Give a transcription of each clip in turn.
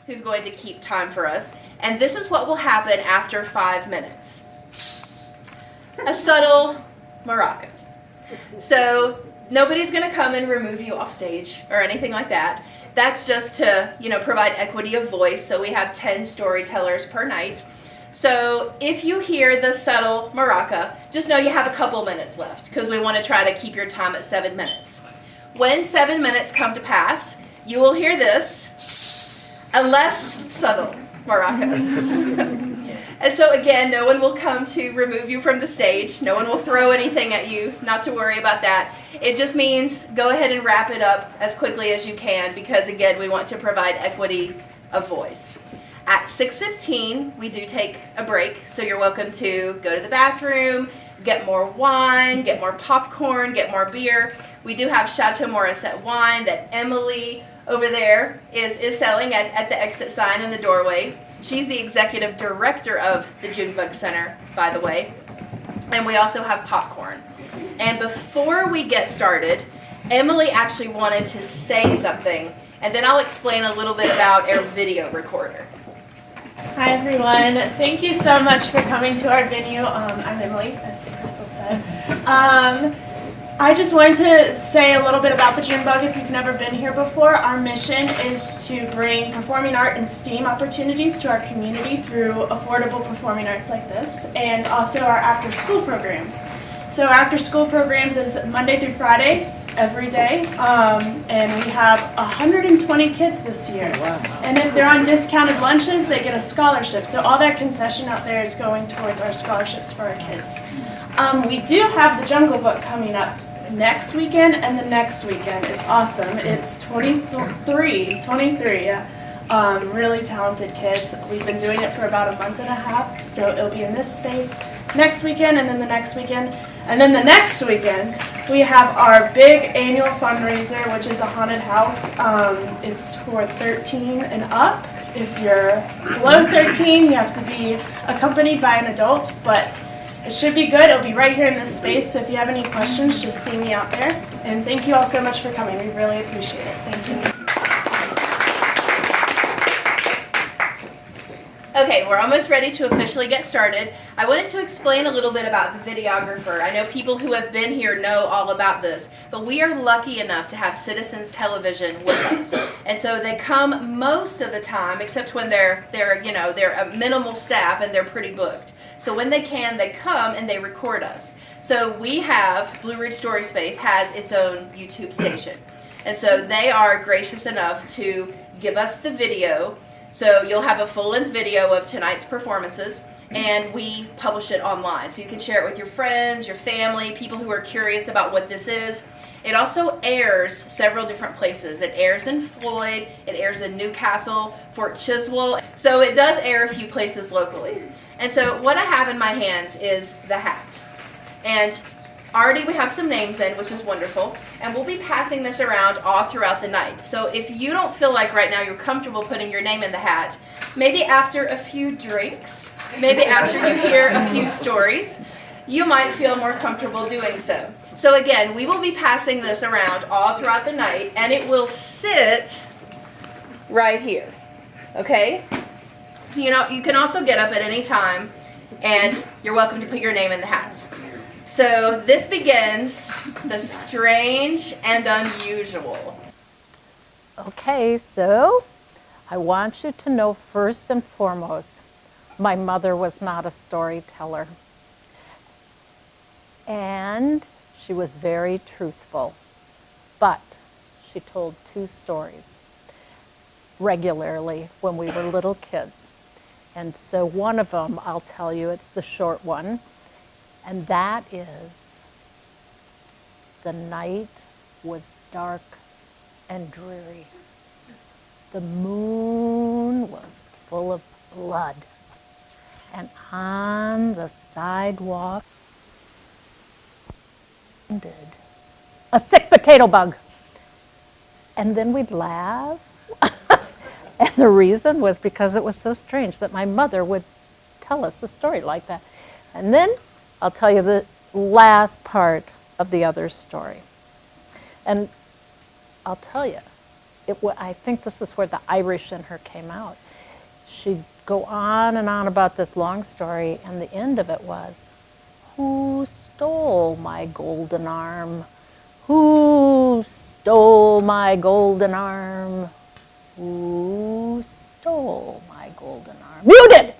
who's going to keep time for us. And this is what will happen after 5 minutes. A subtle maraca. So nobody's going to come and remove you off stage or anything like that. That's just to, provide equity of voice. So we have 10 storytellers per night. So if you hear the subtle maraca, just know you have a couple minutes left because we want to try to keep your time at 7 minutes. When 7 minutes come to pass, you will hear this, a less subtle maraca. And so again, no one will come to remove you from the stage. No one will throw anything at you. Not to worry about that. It just means go ahead and wrap it up as quickly as you can because again, we want to provide equity of voice. At 6:15, we do take a break, so you're welcome to go to the bathroom, get more wine, get more popcorn, get more beer. We do have Chateau Morissette wine that Emily over there is selling at the exit sign in the doorway. She's the executive director of the Junebug Center, by the way. And we also have popcorn. And before we get started, Emily actually wanted to say something, and then I'll explain a little bit about our video recorder. Hi everyone, thank you so much for coming to our venue. I'm Emily, as Crystal said. I just wanted to say a little bit about the Junebug if you've never been here before. Our mission is to bring performing art and STEAM opportunities to our community through affordable performing arts like this, and also our after-school programs. So our after-school programs is Monday through Friday, every day, and we have 120 kids this year. Wow. And if they're on discounted lunches, they get a scholarship. So all that concession out there is going towards our scholarships for our kids. We do have the Jungle Book coming up next weekend and the next weekend. It's awesome. It's 23, yeah. Really talented kids. We've been doing it for about a month and a half, so it'll be in this space next weekend and then the next weekend. And then the next weekend, we have our big annual fundraiser, which is a haunted house. It's for 13 and up. If you're below 13, you have to be accompanied by an adult, but it should be good. It'll be right here in this space, so if you have any questions, just see me out there. And thank you all so much for coming. We really appreciate it. Thank you. Okay, we're almost ready to officially get started. I wanted to explain a little bit about the videographer. I know people who have been here know all about this, but we are lucky enough to have Citizens Television with us. And so they come most of the time, except when they're a minimal staff and they're pretty booked. So when they can, they come and they record us. So we have, Blue Ridge Story Space has its own YouTube station. And so they are gracious enough to give us the video. So you'll have a full-length video of tonight's performances, and we publish it online. So you can share it with your friends, your family, people who are curious about what this is. It also airs several different places. It airs in Floyd, it airs in Newcastle, Fort Chiswell. So it does air a few places locally. And so what I have in my hands is the hat. And already we have some names in, which is wonderful, and we'll be passing this around all throughout the night. So if you don't feel like right now you're comfortable putting your name in the hat, maybe after a few drinks, maybe after you hear a few stories, you might feel more comfortable doing so. So again, we will be passing this around all throughout the night, and it will sit right here, okay? So you can also get up at any time, and you're welcome to put your name in the hat. So this begins the strange and unusual. Okay, so I want you to know first and foremost, my mother was not a storyteller. And she was very truthful, but she told 2 stories regularly when we were little kids. And so one of them, I'll tell you, it's the short one. And that is, the night was dark and dreary. The moon was full of blood. And on the sidewalk, a sick potato bug. And then we'd laugh. And the reason was because it was so strange that my mother would tell us a story like that. And then I'll tell you the last part of the other story. And I'll tell you, I think this is where the Irish in her came out. She'd go on and on about this long story, and the end of it was, "Who stole my golden arm? Who stole my golden arm? Who stole my golden arm? You did!"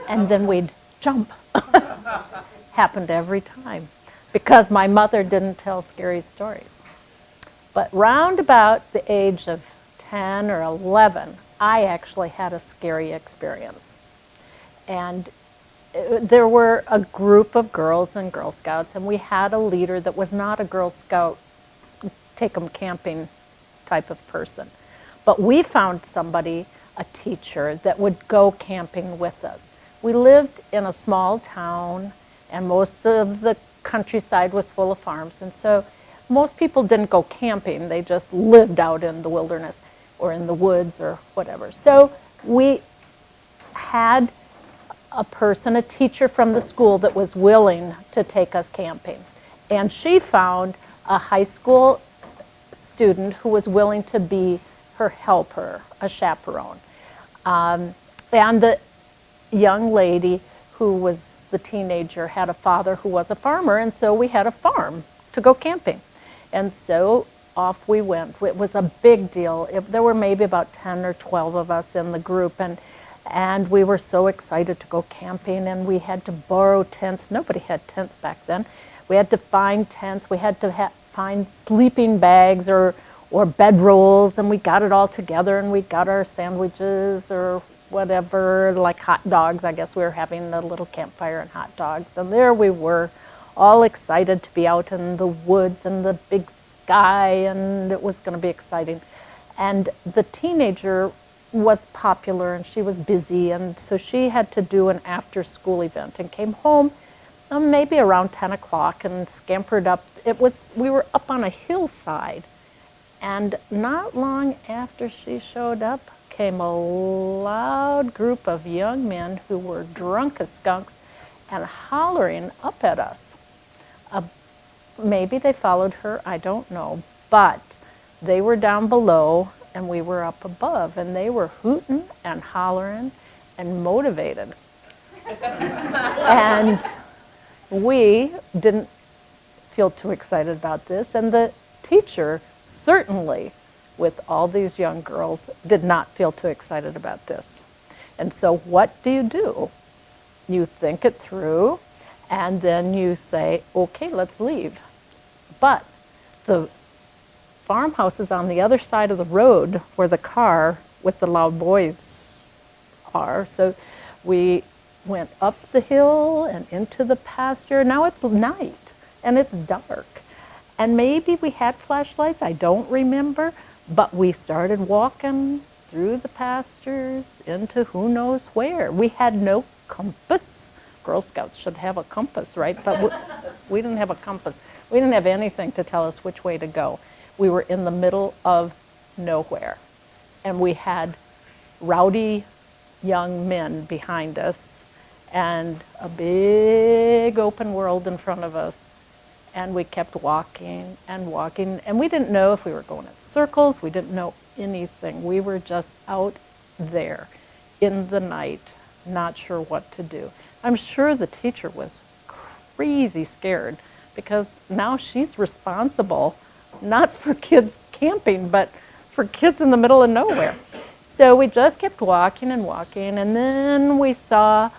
And then we'd jump. Happened every time because my mother didn't tell scary stories. But round about the age of 10 or 11, I actually had a scary experience. And there were a group of girls and Girl Scouts, and we had a leader that was not a Girl Scout, take them camping type of person. But we found somebody, a teacher, that would go camping with us. We lived in a small town, and most of the countryside was full of farms. And so most people didn't go camping. They just lived out in the wilderness or in the woods or whatever. So we had a person, a teacher from the school that was willing to take us camping. And she found a high school student who was willing to be her helper, a chaperone. And the young lady who was the teenager had a father who was a farmer, and so we had a farm to go camping. And so off we went. It was a big deal. There were maybe about 10 or 12 of us in the group, and we were so excited to go camping, and we had to borrow tents. Nobody had tents back then. We had to find tents. We had to find sleeping bags or bedrolls, and we got it all together, and we got our sandwiches or whatever, like hot dogs. I guess we were having a little campfire and hot dogs. And there we were, all excited to be out in the woods and the big sky, and it was going to be exciting. And the teenager was popular, and she was busy, and so she had to do an after-school event and came home maybe around 10 o'clock and scampered up. We were up on a hillside, and not long after she showed up came a loud group of young men who were drunk as skunks and hollering up at us. Maybe they followed her, I don't know, but they were down below and we were up above, and they were hooting and hollering and motivated. And we didn't feel too excited about this, and the teacher certainly, with all these young girls, did not feel too excited about this. And so what do? You think it through, and then you say, okay, let's leave. But the farmhouse is on the other side of the road where the car with the loud boys are. So we went up the hill and into the pasture. Now it's night, and it's dark. And maybe we had flashlights, I don't remember. But we started walking through the pastures into who knows where. We had no compass. Girl Scouts should have a compass, right? But we didn't have a compass. We didn't have anything to tell us which way to go. We were in the middle of nowhere. And we had rowdy young men behind us and a big open world in front of us. And we kept walking and walking, and we didn't know if we were going in circles. We didn't know anything. We were just out there in the night, not sure what to do. I'm sure the teacher was crazy scared, because now she's responsible, not for kids camping, but for kids in the middle of nowhere. So we just kept walking and walking, and then we saw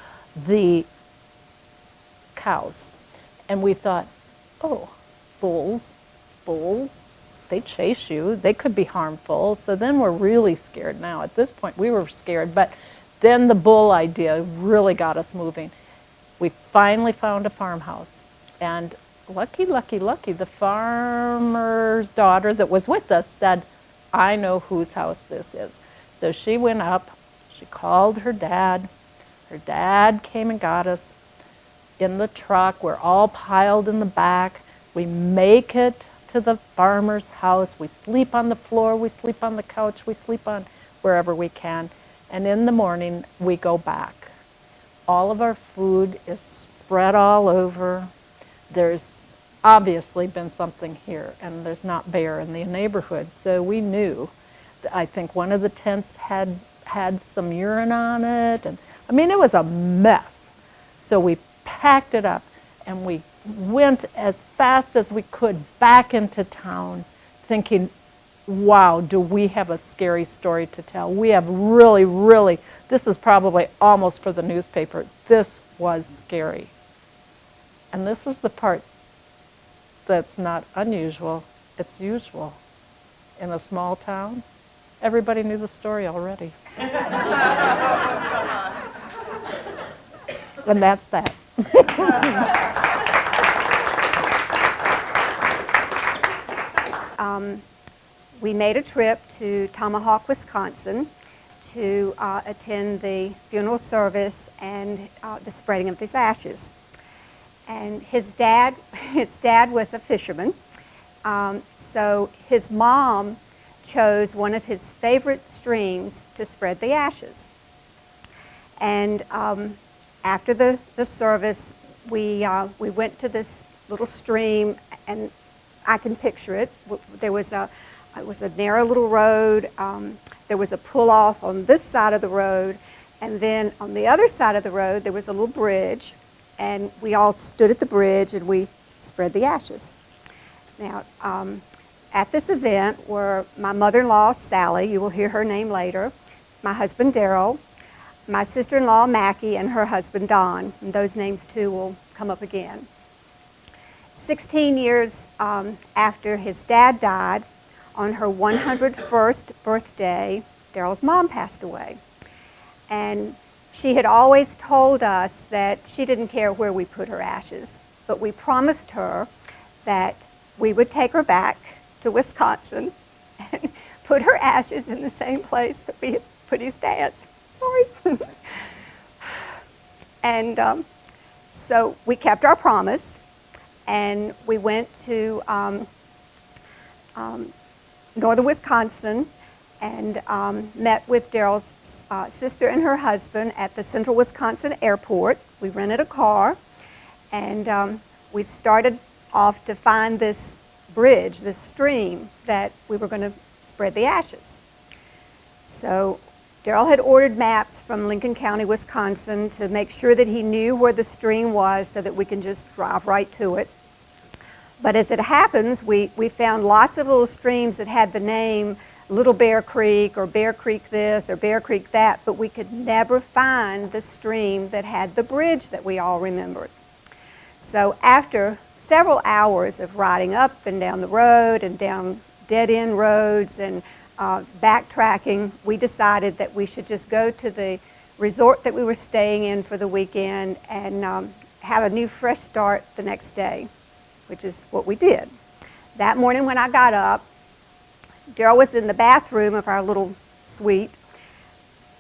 the cows, and we thought, oh, bulls, they chase you. They could be harmful. So then we're really scared now. At this point, we were scared. But then the bull idea really got us moving. We finally found a farmhouse. And lucky, the farmer's daughter that was with us said, I know whose house this is. So she went up. She called her dad. Her dad came and got us in the truck. We're all piled in the back. We make it to the farmer's house. We sleep on the floor. We sleep on the couch. We sleep on wherever we can. And in the morning, we go back. All of our food is spread all over. There's obviously been something here, and there's not bear in the neighborhood. So we knew I think one of the tents had some urine on it, and I mean, it was a mess. So we packed it up and we went as fast as we could back into town, thinking, wow, do we have a scary story to tell. We have really, really, this is probably almost for the newspaper. This was scary. And this is the part that's not unusual, it's usual. In a small town, everybody knew the story already. And that's that. We made a trip to Tomahawk, Wisconsin to attend the funeral service and the spreading of his ashes. And his dad was a fisherman, so his mom chose one of his favorite streams to spread the ashes. And after the service, we went to this little stream, and I can picture it. It was a narrow little road. There was a pull-off on this side of the road, and then on the other side of the road, there was a little bridge, and we all stood at the bridge and we spread the ashes. Now, at this event were my mother-in-law, Sally, you will hear her name later, my husband, Daryl, my sister-in-law, Mackie, and her husband, Don, and those names too will come up again. 16 years after his dad died, on her 101st birthday, Daryl's mom passed away. And she had always told us that she didn't care where we put her ashes, but we promised her that we would take her back to Wisconsin and put her ashes in the same place that we had put his dad's. Sorry. And so we kept our promise, and we went to northern Wisconsin and met with Daryl's sister and her husband at the Central Wisconsin Airport. We rented a car, and we started off to find this bridge, this stream that we were going to spread the ashes. So Daryl had ordered maps from Lincoln County, Wisconsin to make sure that he knew where the stream was so that we can just drive right to it. But as it happens, we found lots of little streams that had the name Little Bear Creek or Bear Creek this or Bear Creek that, but we could never find the stream that had the bridge that we all remembered. So after several hours of riding up and down the road and down dead-end roads and backtracking, we decided that we should just go to the resort that we were staying in for the weekend and have a new fresh start the next day, which is what we did. That morning when I got up, Daryl was in the bathroom of our little suite,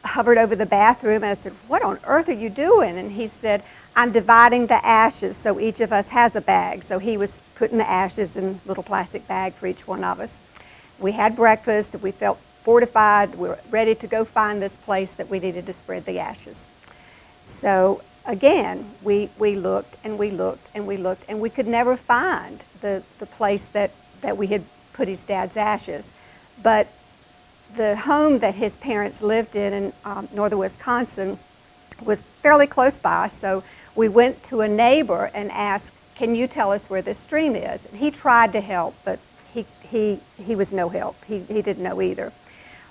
hovered over the bathroom, and I said, "What on earth are you doing?" And he said, "I'm dividing the ashes so each of us has a bag." So he was putting the ashes in a little plastic bag for each one of us. We had breakfast, we felt fortified, we were ready to go find this place that we needed to spread the ashes. So again, we looked and we looked and we looked, and we could never find the place that we had put his dad's ashes. But the home that his parents lived in northern Wisconsin was fairly close by, so we went to a neighbor and asked, "Can you tell us where this stream is?" And he tried to help, but he was no help. He didn't know either.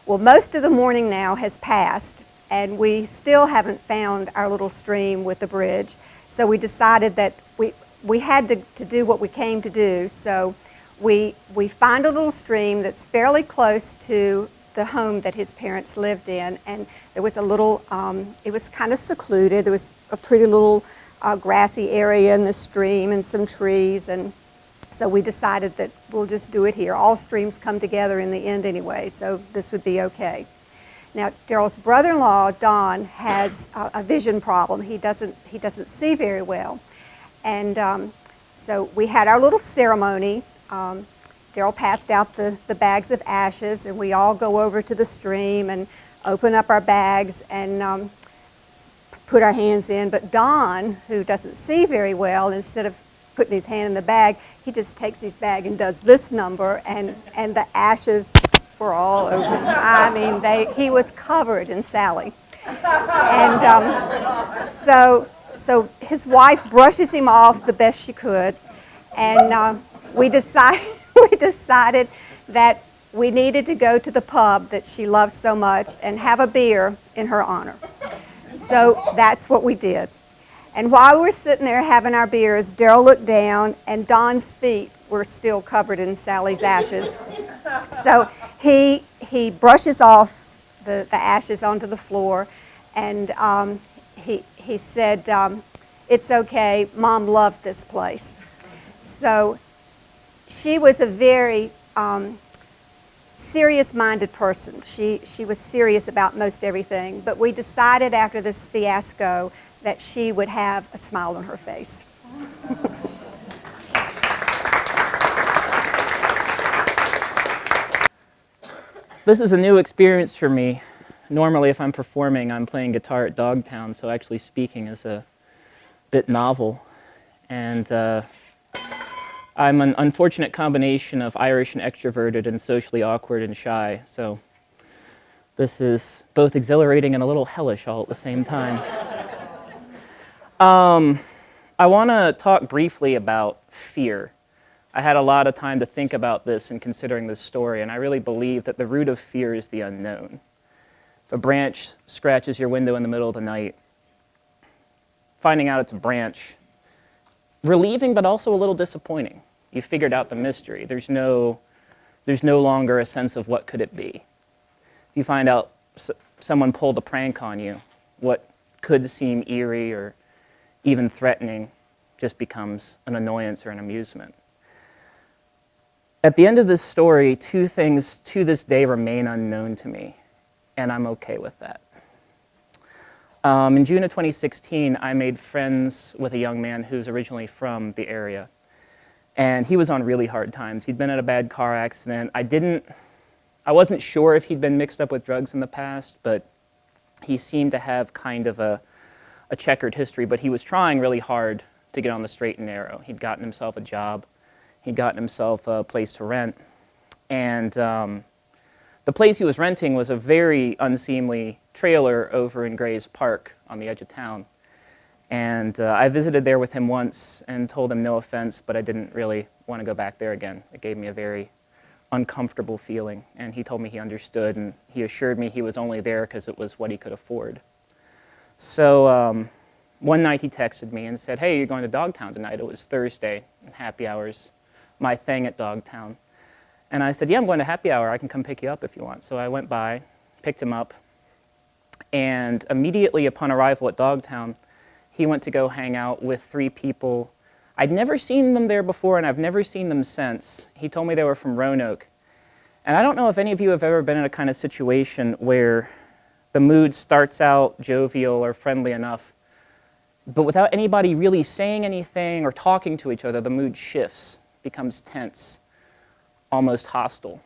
Well, most of the morning now has passed, and we still haven't found our little stream with the bridge. So we decided that we had to do what we came to do. So we find a little stream that's fairly close to the home that his parents lived in, and there was a little, it was kind of secluded. There was a pretty little grassy area in the stream and some trees, and so we decided that we'll just do it here. All streams come together in the end anyway, so this would be okay. Now, Daryl's brother-in-law, Don, has a vision problem. He doesn't see very well. And so we had our little ceremony. Daryl passed out the bags of ashes, and we all go over to the stream and open up our bags and put our hands in. But Don, who doesn't see very well, instead of putting his hand in the bag, he just takes his bag and does this number, and the ashes were all over. I mean, he was covered in Sally. And so his wife brushes him off the best she could, and we decided that we needed to go to the pub that she loved so much and have a beer in her honor. So that's what we did. And while we were sitting there having our beers, Daryl looked down, and Don's feet were still covered in Sally's ashes. So he brushes off the ashes onto the floor, and he said, "It's okay, Mom loved this place." So she was a very serious-minded person. She was serious about most everything, but we decided after this fiasco that she would have a smile on her face. This is a new experience for me. Normally, if I'm performing, I'm playing guitar at Dogtown, so actually speaking is a bit novel. And I'm an unfortunate combination of Irish and extroverted and socially awkward and shy, so this is both exhilarating and a little hellish all at the same time. I want to talk briefly about fear. I had a lot of time to think about this in considering this story, and I really believe that the root of fear is the unknown. If a branch scratches your window in the middle of the night, finding out it's a branch, relieving but also a little disappointing. You figured out the mystery. There's no longer a sense of what could it be. You find out someone pulled a prank on you, what could seem eerie or even threatening just becomes an annoyance or an amusement. At the end of this story, two things to this day remain unknown to me, and I'm okay with that. In June of 2016, I made friends with a young man who's originally from the area, and he was on really hard times. He'd been in a bad car accident. I wasn't sure if he'd been mixed up with drugs in the past, but he seemed to have kind of a checkered history, but he was trying really hard to get on the straight and narrow. He'd gotten himself a job. He'd gotten himself a place to rent. And the place he was renting was a very unseemly trailer over in Gray's Park on the edge of town. And I visited there with him once and told him no offense, but I didn't really want to go back there again. It gave me a very uncomfortable feeling. And he told me he understood, and he assured me he was only there because it was what he could afford. So one night he texted me and said, "Hey, you're going to Dogtown tonight." It was Thursday, and happy hours, my thing at Dogtown. And I said, "Yeah, I'm going to happy hour. I can come pick you up if you want." So I went by, picked him up, and immediately upon arrival at Dogtown, he went to go hang out with three people. I'd never seen them there before, and I've never seen them since. He told me they were from Roanoke. And I don't know if any of you have ever been in a kind of situation where the mood starts out jovial or friendly enough, but without anybody really saying anything or talking to each other, the mood shifts, becomes tense, almost hostile.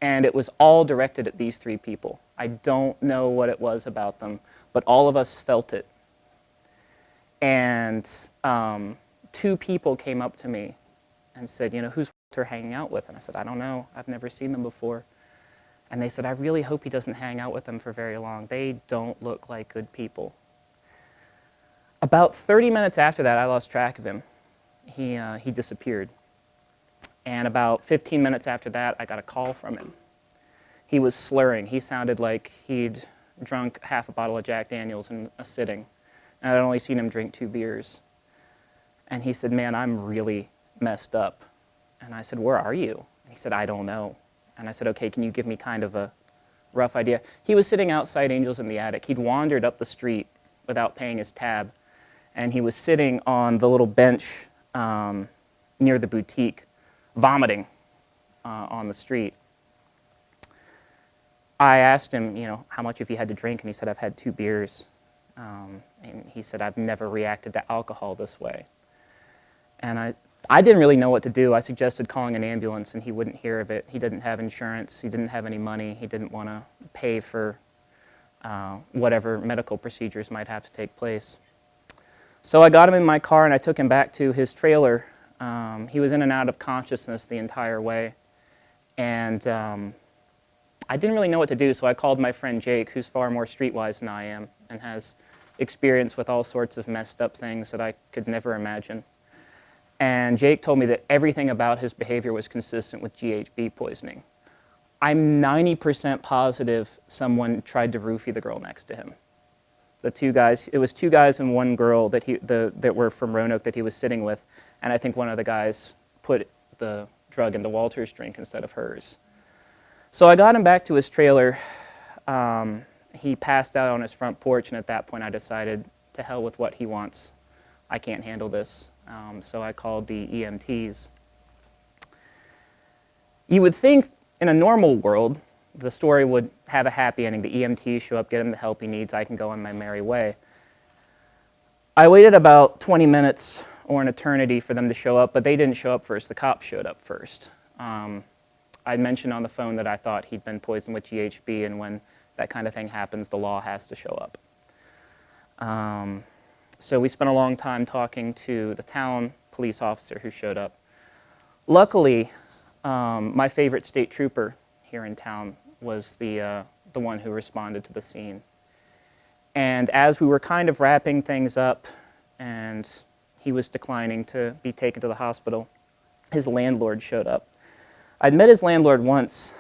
And it was all directed at these three people. I don't know what it was about them, but all of us felt it. And two people came up to me and said, "Who's Walter hanging out with?" And I said, "I don't know. I've never seen them before." And they said, "I really hope he doesn't hang out with them for very long. They don't look like good people." About 30 minutes after that, I lost track of him. He disappeared. And about 15 minutes after that, I got a call from him. He was slurring. He sounded like he'd drunk half a bottle of Jack Daniels in a sitting. And I'd only seen him drink 2 beers. And he said, "Man, I'm really messed up." And I said, "Where are you?" And he said, "I don't know." And I said, "Okay, can you give me kind of a rough idea?" He was sitting outside Angels in the Attic. He'd wandered up the street without paying his tab. And he was sitting on the little bench near the boutique, vomiting on the street. I asked him, how much have you had to drink? And he said, "I've had 2 beers. And he said, "I've never reacted to alcohol this way." And I didn't really know what to do. I suggested calling an ambulance, and he wouldn't hear of it. He didn't have insurance. He didn't have any money. He didn't want to pay for whatever medical procedures might have to take place. So I got him in my car, and I took him back to his trailer. He was in and out of consciousness the entire way. And I didn't really know what to do, so I called my friend Jake, who's far more streetwise than I am and has experience with all sorts of messed up things that I could never imagine. And Jake told me that everything about his behavior was consistent with GHB poisoning. I'm 90% positive someone tried to roofie the girl next to him. The two guys, it was two guys and one girl that were from Roanoke that he was sitting with, and I think one of the guys put the drug into Walter's drink instead of hers. So I got him back to his trailer. He passed out on his front porch, and at that point I decided, to hell with what he wants. I can't handle this. So I called the EMTs. You would think in a normal world, the story would have a happy ending. The EMTs show up, get him the help he needs, I can go on my merry way. I waited about 20 minutes or an eternity for them to show up, but they didn't show up first. The cops showed up first. I mentioned on the phone that I thought he'd been poisoned with GHB, and when that kind of thing happens, the law has to show up. So we spent a long time talking to the town police officer who showed up. Luckily, my favorite state trooper here in town was the one who responded to the scene. And as we were kind of wrapping things up and he was declining to be taken to the hospital, his landlord showed up. I'd met his landlord once,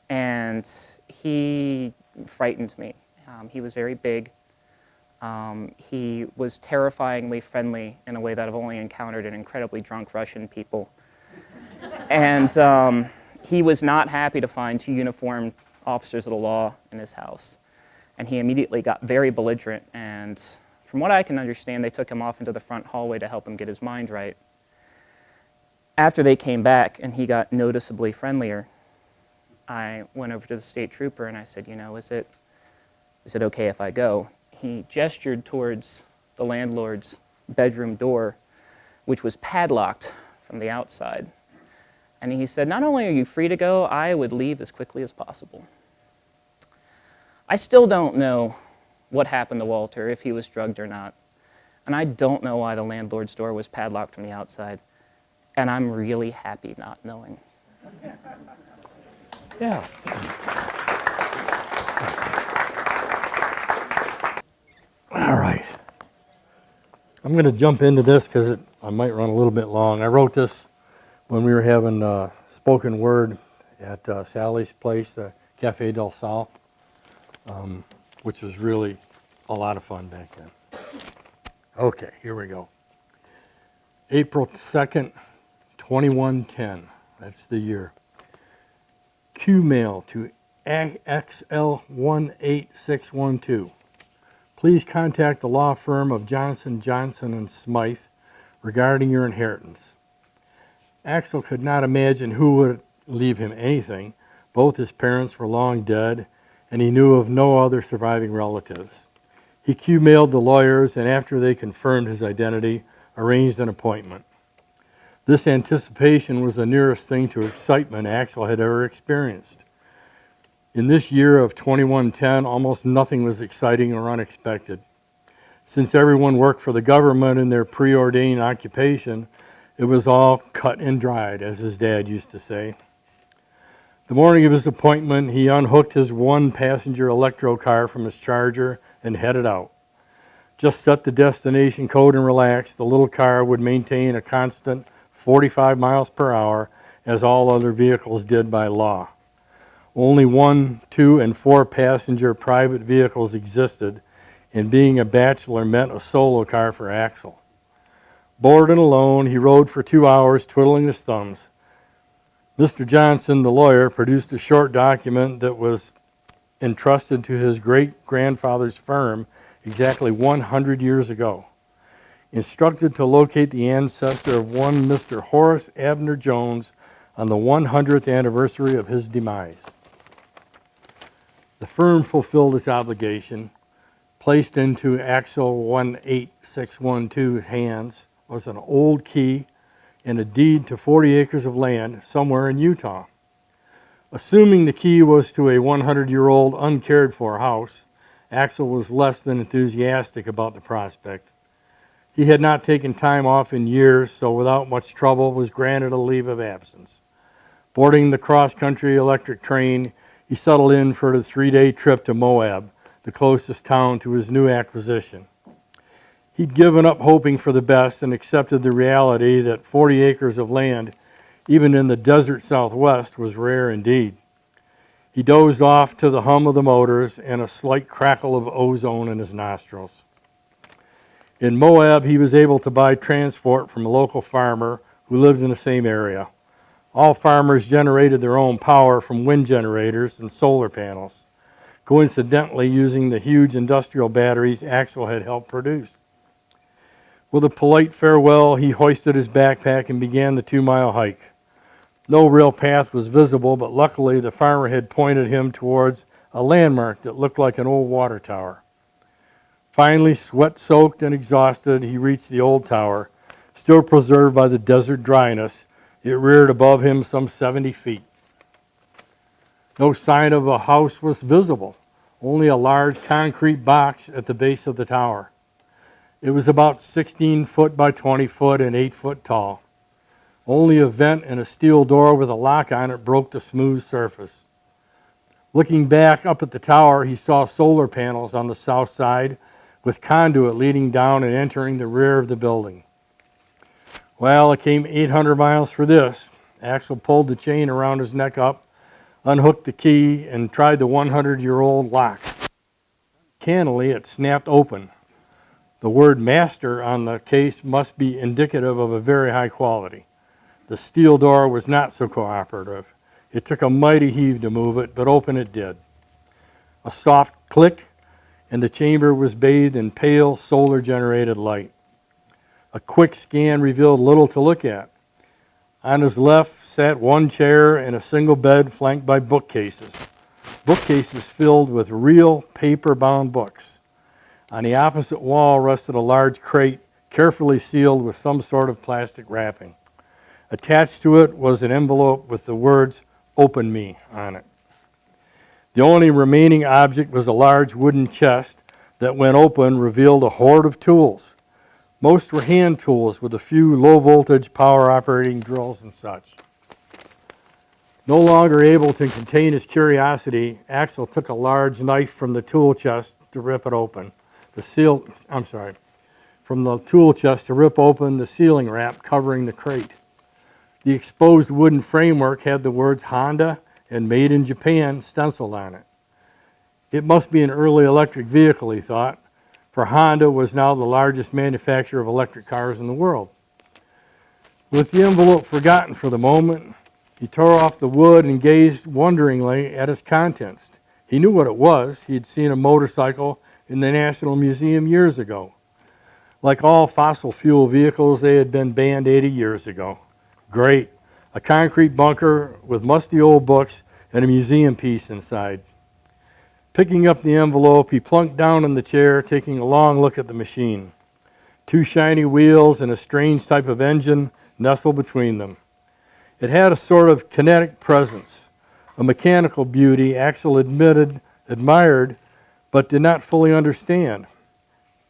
and he frightened me. He was very big. He was terrifyingly friendly in a way that I've only encountered in incredibly drunk Russian people. And he was not happy to find two uniformed officers of the law in his house. And he immediately got very belligerent, and from what I can understand, they took him off into the front hallway to help him get his mind right. After they came back and he got noticeably friendlier, I went over to the state trooper and I said, you know, is it okay if I go? He gestured towards the landlord's bedroom door, which was padlocked from the outside. And he said, not only are you free to go, I would leave as quickly as possible. I still don't know what happened to Walter, if he was drugged or not. And I don't know why the landlord's door was padlocked from the outside. And I'm really happy not knowing. Yeah. All right. I'm going to jump into this because I might run a little bit long. I wrote this when we were having spoken word at Sally's place, the Cafe del Sal, which was really a lot of fun back then. Okay, here we go. April 2nd, 2110. That's the year. Q mail to XL18612. Please contact the law firm of Johnson, Johnson and Smythe regarding your inheritance. Axel could not imagine who would leave him anything. Both his parents were long dead, and he knew of no other surviving relatives. He Q-mailed the lawyers, and after they confirmed his identity, arranged an appointment. This anticipation was the nearest thing to excitement Axel had ever experienced. In this year of 2110, almost nothing was exciting or unexpected. Since everyone worked for the government in their preordained occupation, it was all cut and dried, as his dad used to say. The morning of his appointment, he unhooked his one-passenger electro car from his Charger and headed out. Just set the destination code and relaxed. The little car would maintain a constant 45 miles per hour, as all other vehicles did by law. Only 1, 2, and 4 passenger private vehicles existed, and being a bachelor meant a solo car for Axel. Bored and alone, he rode for 2 hours, twiddling his thumbs. Mr. Johnson, the lawyer, produced a short document that was entrusted to his great-grandfather's firm exactly 100 years ago. Instructed to locate the ancestor of one Mr. Horace Abner Jones on the 100th anniversary of his demise. The firm fulfilled its obligation. Placed into Axel 18612's hands was an old key and a deed to 40 acres of land somewhere in Utah. Assuming the key was to a 100-year-old uncared-for house, Axel was less than enthusiastic about the prospect. He had not taken time off in years, so without much trouble was granted a leave of absence. Boarding the cross-country electric train, he settled in for the 3-day trip to Moab, the closest town to his new acquisition. He'd given up hoping for the best and accepted the reality that 40 acres of land, even in the desert Southwest, was rare indeed. He dozed off to the hum of the motors and a slight crackle of ozone in his nostrils. In Moab, he was able to buy transport from a local farmer who lived in the same area. All farmers generated their own power from wind generators and solar panels, coincidentally using the huge industrial batteries Axel had helped produce. With a polite farewell, he hoisted his backpack and began the 2-mile hike. No real path was visible, but luckily the farmer had pointed him towards a landmark that looked like an old water tower. Finally, sweat-soaked and exhausted, he reached the old tower, still preserved by the desert dryness. It reared above him some 70 feet. No sign of a house was visible, only a large concrete box at the base of the tower. It was about 16 foot by 20 foot and 8 foot tall. Only a vent and a steel door with a lock on it broke the smooth surface. Looking back up at the tower, he saw solar panels on the south side with conduit leading down and entering the rear of the building. Well, it came 800 miles for this. Axel pulled the chain around his neck up, unhooked the key, and tried the 100-year-old lock. Cannily, it snapped open. The word master on the case must be indicative of a very high quality. The steel door was not so cooperative. It took a mighty heave to move it, but open it did. A soft click, and the chamber was bathed in pale solar-generated light. A quick scan revealed little to look at. On his left sat one chair and a single bed flanked by bookcases. Bookcases filled with real paper-bound books. On the opposite wall rested a large crate, carefully sealed with some sort of plastic wrapping. Attached to it was an envelope with the words, "Open me," on it. The only remaining object was a large wooden chest that, when open, revealed a hoard of tools. Most were hand tools with a few low-voltage power-operating drills and such. No longer able to contain his curiosity, Axel took a large knife from the tool chest to rip it open. From the tool chest to rip open the sealing wrap covering the crate. The exposed wooden framework had the words Honda and Made in Japan stenciled on it. It must be an early electric vehicle, he thought, for Honda was now the largest manufacturer of electric cars in the world. With the envelope forgotten for the moment, he tore off the wood and gazed wonderingly at its contents. He knew what it was. He had seen a motorcycle in the National Museum years ago. Like all fossil fuel vehicles, they had been banned 80 years ago. Great. A concrete bunker with musty old books and a museum piece inside. Picking up the envelope, he plunked down in the chair, taking a long look at the machine. 2 shiny wheels and a strange type of engine nestled between them. It had a sort of kinetic presence, a mechanical beauty Axel admired, but did not fully understand.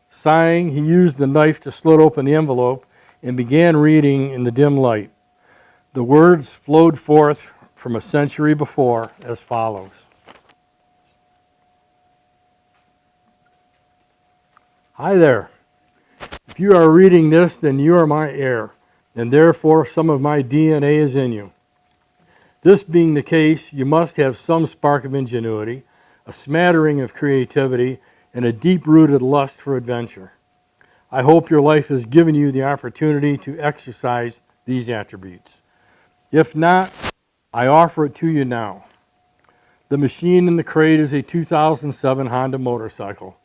Sighing, he used the knife to slit open the envelope and began reading in the dim light. The words flowed forth from a century before as follows. Hi there. If you are reading this, then you are my heir, and therefore some of my DNA is in you. This being the case, you must have some spark of ingenuity, a smattering of creativity, and a deep-rooted lust for adventure. I hope your life has given you the opportunity to exercise these attributes. If not, I offer it to you now. The machine in the crate is a 2007 Honda motorcycle.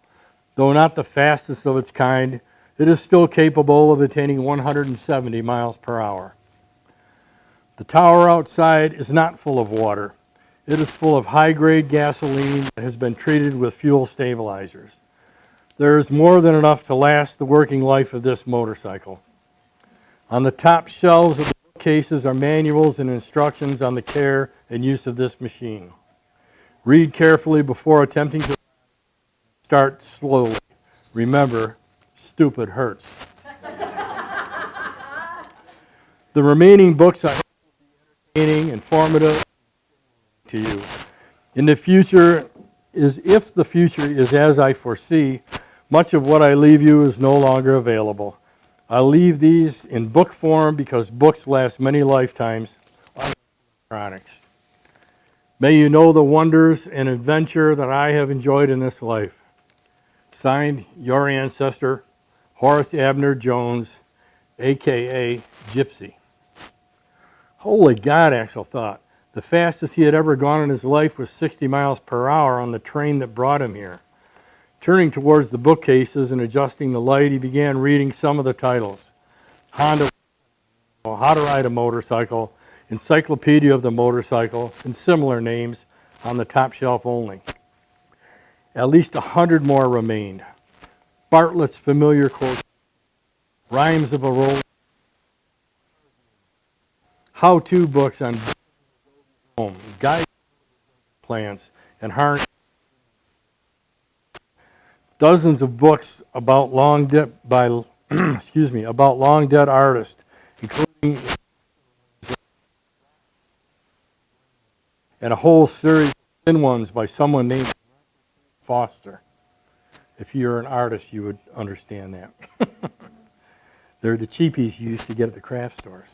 Though not the fastest of its kind, it is still capable of attaining 170 miles per hour. The tower outside is not full of water. It is full of high-grade gasoline that has been treated with fuel stabilizers. There is more than enough to last the working life of this motorcycle. On the top shelves of the bookcases are manuals and instructions on the care and use of this machine. Read carefully before attempting to start slowly. Remember, stupid hurts. The remaining books I hope will be entertaining, informative to you. In the future if the future is as I foresee, much of what I leave you is no longer available. I leave these in book form because books last many lifetimes on electronics. May you know the wonders and adventure that I have enjoyed in this life. Signed, your ancestor, Horace Abner Jones, a.k.a. Gypsy. Holy God, Axel thought. The fastest he had ever gone in his life was 60 miles per hour on the train that brought him here. Turning towards the bookcases and adjusting the light, he began reading some of the titles. Honda, How to Ride a Motorcycle, Encyclopedia of the Motorcycle, and similar names on the top shelf only. At least 100 more remained. Bartlett's familiar quote, Rhymes of a Roll, how-to books on home, guide plants, and harness. Dozens of books about long dead about long dead artists, including and a whole series of thin ones by someone named Foster. If you're an artist, you would understand that. They're the cheapies you used to get at the craft stores.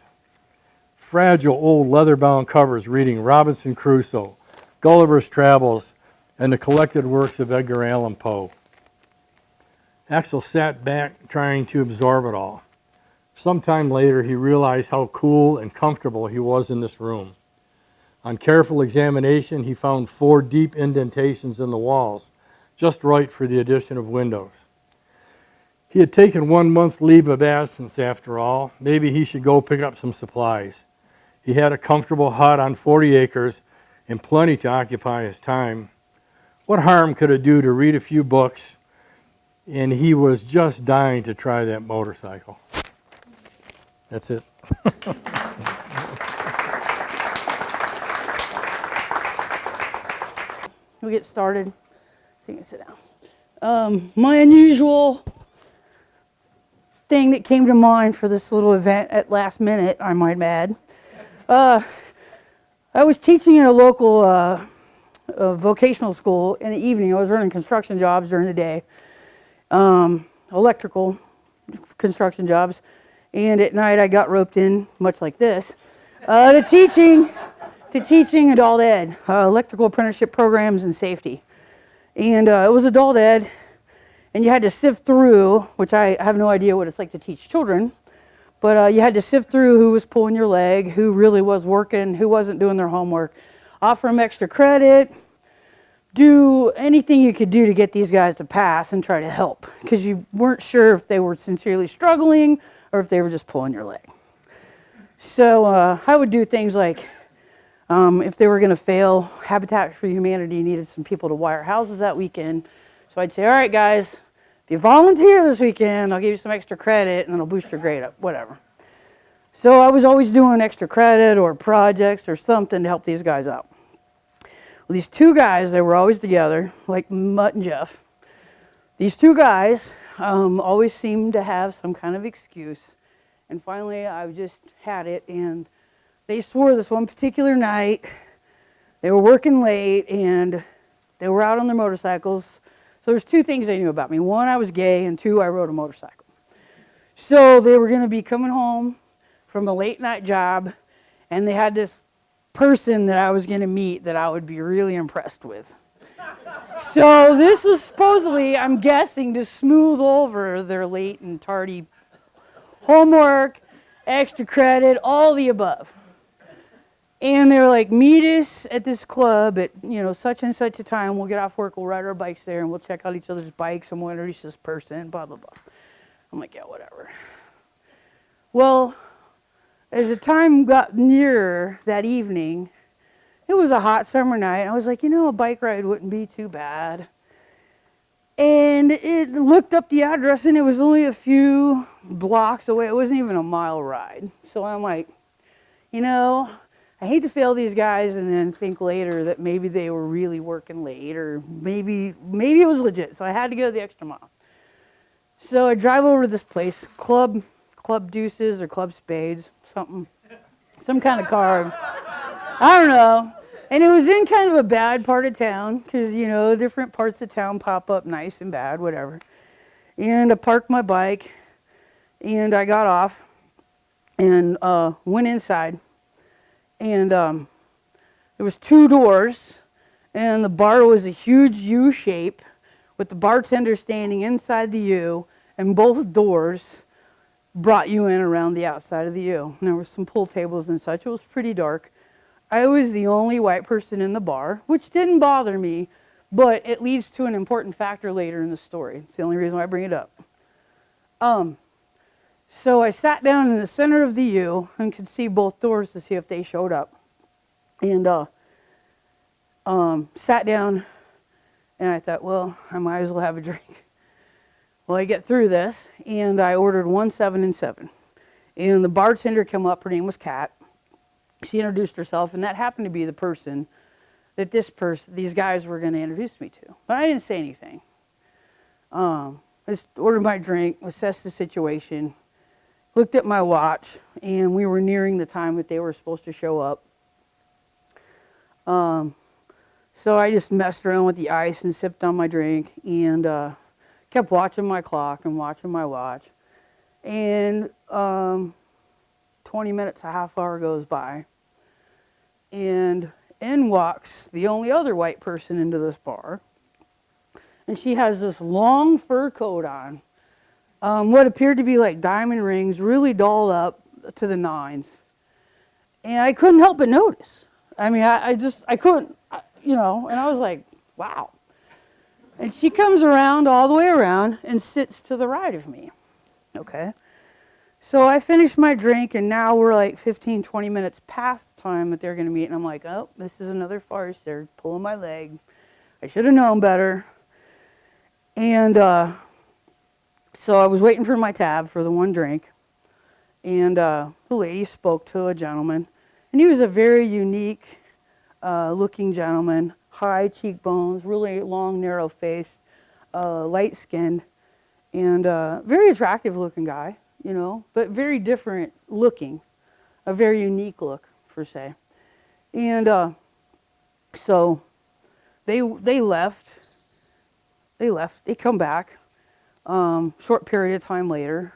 Fragile old leather-bound covers reading Robinson Crusoe, Gulliver's Travels, and the collected works of Edgar Allan Poe. Axel sat back trying to absorb it all. Sometime later, he realized how cool and comfortable he was in this room. On careful examination, he found 4 deep indentations in the walls, just right for the addition of windows. He had taken 1 month leave of absence after all. Maybe he should go pick up some supplies. He had a comfortable hut on 40 acres and plenty to occupy his time. What harm could it do to read a few books? And he was just dying to try that motorcycle. That's it. We'll get started. So you can sit down. My unusual thing that came to mind for this little event at last minute, I might add. I was teaching in a local vocational school in the evening. I was running construction jobs during the day, electrical construction jobs, and at night I got roped in, much like this, to teaching adult ed, electrical apprenticeship programs and safety. And it was adult ed, and you had to sift through, which I have no idea what it's like to teach children, but you had to sift through who was pulling your leg, who really was working, who wasn't doing their homework, offer them extra credit, do anything you could do to get these guys to pass and try to help, because you weren't sure if they were sincerely struggling or if they were just pulling your leg. So I would do things like, if they were going to fail, Habitat for Humanity needed some people to wire houses that weekend. So I'd say, all right, guys, if you volunteer this weekend, I'll give you some extra credit and it'll boost your grade up, whatever. So I was always doing extra credit or projects or something to help these guys out. Well, these 2 guys, they were always together, like Mutt and Jeff. These 2 guys always seemed to have some kind of excuse. And finally, I just had it, and they swore this one particular night, they were working late, and they were out on their motorcycles. So there's 2 things they knew about me. 1, I was gay, and 2, I rode a motorcycle. So they were going to be coming home from a late night job, and they had this person that I was going to meet that I would be really impressed with. So this was supposedly, I'm guessing, to smooth over their late and tardy homework, extra credit, all the above. And they were like, meet us at this club at, such and such a time. We'll get off work, we'll ride our bikes there, and we'll check out each other's bikes, and we'll introduce this person, blah, blah, blah. I'm like, yeah, whatever. Well, as the time got nearer that evening, it was a hot summer night. I was like, a bike ride wouldn't be too bad. And it looked up the address, and it was only a few blocks away. It wasn't even a mile ride. So I'm like, I hate to fail these guys and then think later that maybe they were really working late, or maybe it was legit. So I had to go the extra mile. So I drive over to this place, Club Deuces or Club Spades, some kind of card. I don't know. And it was in kind of a bad part of town because, you know, different parts of town pop up nice and bad, whatever. And I parked my bike and I got off and went inside. And there was 2 doors and the bar was a huge U shape with the bartender standing inside the U, and both doors brought you in around the outside of the U. And there were some pool tables and such. It was pretty dark. I was the only white person in the bar, which didn't bother me, but it leads to an important factor later in the story. It's the only reason why I bring it up. So I sat down in the center of the U and could see both doors to see if they showed up. And sat down, and I thought, well, I might as well have a drink. Well, I get through this, and I ordered 1, 7, and 7. And the bartender came up, her name was Kat. She introduced herself, and that happened to be the person that these guys were going to introduce me to. But I didn't say anything. I just ordered my drink, assessed the situation, looked at my watch, and we were nearing the time that they were supposed to show up. So I just messed around with the ice and sipped on my drink and kept watching my clock and watching my watch. And 20 minutes, a half hour goes by. And in walks the only other white person into this bar. And she has this long fur coat on, what appeared to be like diamond rings, really dolled up to the nines. And I couldn't help but notice. I mean, I couldn't, you know, and I was like, wow. And she comes around all the way around and sits to the right of me. Okay. So I finished my drink, and now we're like 15, 20 minutes past the time that they're going to meet. And I'm like, oh, this is another farce. They're pulling my leg. I should have known better. And so I was waiting for my tab for the one drink. And the lady spoke to a gentleman. And he was a very unique looking gentleman, high cheekbones, really long, narrow face, light-skinned, and very attractive looking guy, you know, but very different looking, a very unique look, per se. And so they left. They come back. Short period of time later,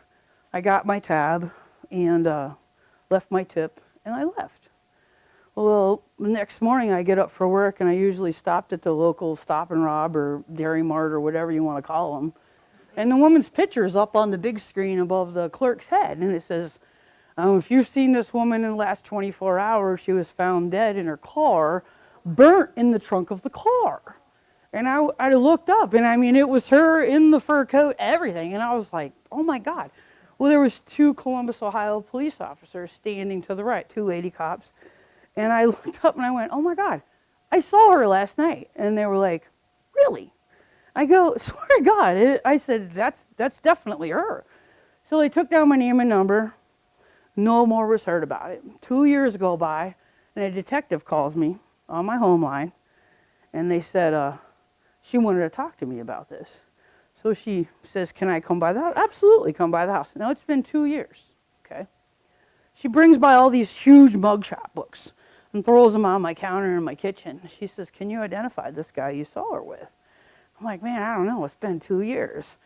I got my tab and left my tip, and I left. Well, the next morning I get up for work, and I usually stopped at the local Stop and Rob or Dairy Mart or whatever you want to call them. And the woman's picture is up on the big screen above the clerk's head, and it says, if you've seen this woman in the last 24 hours, she was found dead in her car, burnt in the trunk of the car. And I looked up, and I mean, it was her in the fur coat, everything. And I was like, oh my God. Well, there was 2 Columbus, Ohio police officers standing to the right, 2 lady cops. And I looked up and I went, oh my God, I saw her last night. And they were like, really? I go, swear to God. I said, that's definitely her. So they took down my name and number. No more was heard about it. 2 years go by, and a detective calls me on my home line. And they said, she wanted to talk to me about this. So she says, can I come by the house? Absolutely, come by the house. Now, it's been 2 years, okay? She brings by all these huge mugshot books and throws them on my counter in my kitchen. She says, can you identify this guy you saw her with? I'm like, man, I don't know. It's been 2 years.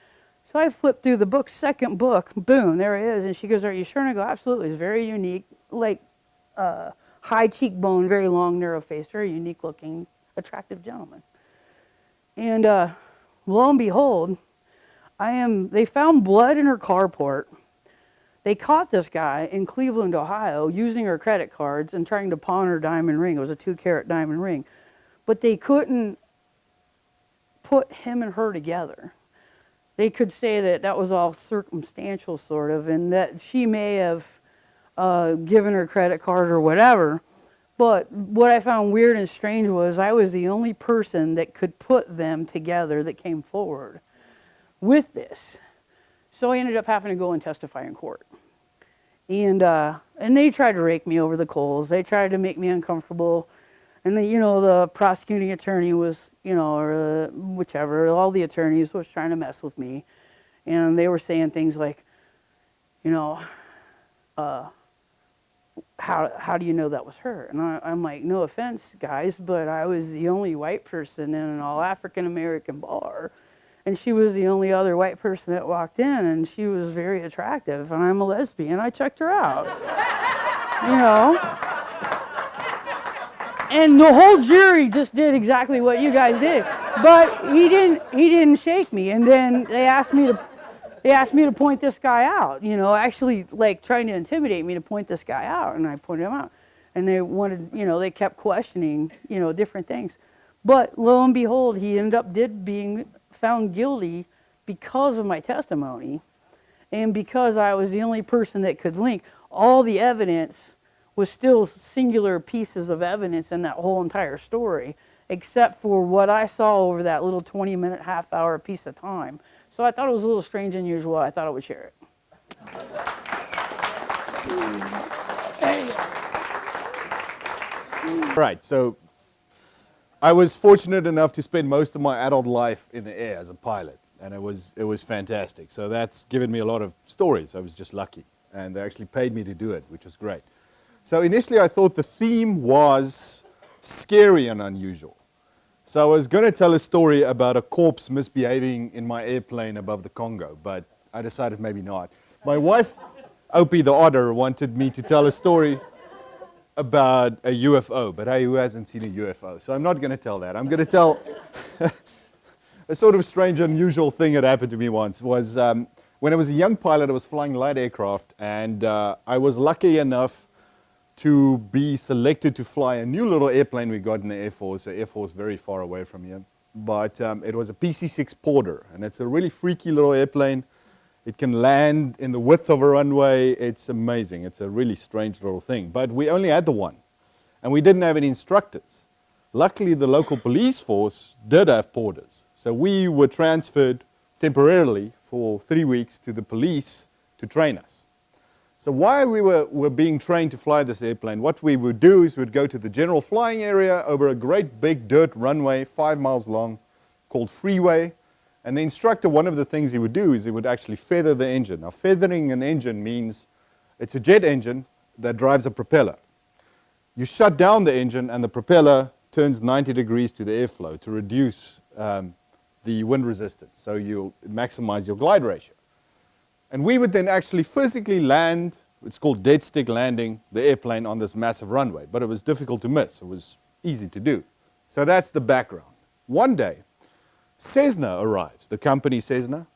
So I flipped through the book, second book, boom, there he is. And she goes, are you sure? And I go, absolutely. He's very unique, like high cheekbone, very long, narrow face, very unique looking, attractive gentleman. And lo and behold, they found blood in her carport. They caught this guy in Cleveland, Ohio, using her credit cards and trying to pawn her diamond ring. It was a 2-carat diamond ring. But they couldn't put him and her together. They could say that that was all circumstantial, sort of, and that she may have given her credit card or whatever. But what I found weird and strange was I was the only person that could put them together that came forward with this. So I ended up having to go and testify in court. And they tried to rake me over the coals. They tried to make me uncomfortable. And the prosecuting attorney was, or whichever, all the attorneys was trying to mess with me. And they were saying things like, well, how do you know that was her? And I'm like, no offense, guys, but I was the only white person in an all African American bar. And she was the only other white person that walked in, and she was very attractive, and I'm a lesbian. I checked her out, you know. And the whole jury just did exactly what you guys did, but he didn't shake me. And then they asked me to point this guy out, you know, actually like trying to intimidate me to point this guy out, and I pointed him out. And they wanted, you know, they kept questioning, you know, different things. But lo and behold, he ended up being found guilty because of my testimony and because I was the only person that could link. All the evidence was still singular pieces of evidence in that whole entire story, except for what I saw over that little 20-minute, half-hour piece of time. So I thought it was a little strange and unusual. I thought I would share it. Right, so I was fortunate enough to spend most of my adult life in the air as a pilot, and it was fantastic. So that's given me a lot of stories. I was just lucky, and they actually paid me to do it, which was great. So initially I thought the theme was scary and unusual. So I was going to tell a story about a corpse misbehaving in my airplane above the Congo, but I decided maybe not. My wife, Opie the otter, wanted me to tell a story about a UFO, but hey, who hasn't seen a UFO? So I'm not going to tell that. I'm going to tell a sort of strange, unusual thing that happened to me once. Was when I was a young pilot, I was flying light aircraft, and I was lucky enough to be selected to fly a new little airplane we got in the Air Force, the Air Force very far away from here. But it was a PC-6 Porter, and it's a really freaky little airplane. It can land in the width of a runway. It's amazing. It's a really strange little thing. But we only had the one, and we didn't have any instructors. Luckily, the local police force did have Porters. So we were transferred temporarily for 3 weeks to the police to train us. So while we were being trained to fly this airplane, what we would do is we'd go to the general flying area over a great big dirt runway, 5 miles long, called Freeway. And the instructor, one of the things he would do is he would actually feather the engine. Now, feathering an engine means it's a jet engine that drives a propeller. You shut down the engine and the propeller turns 90 degrees to the airflow to reduce the wind resistance. So you maximize your glide ratio. And we would then actually physically land, it's called dead stick landing, the airplane on this massive runway. But it was difficult to miss. It was easy to do. So that's the background. One day, Cessna arrives, the company Cessna,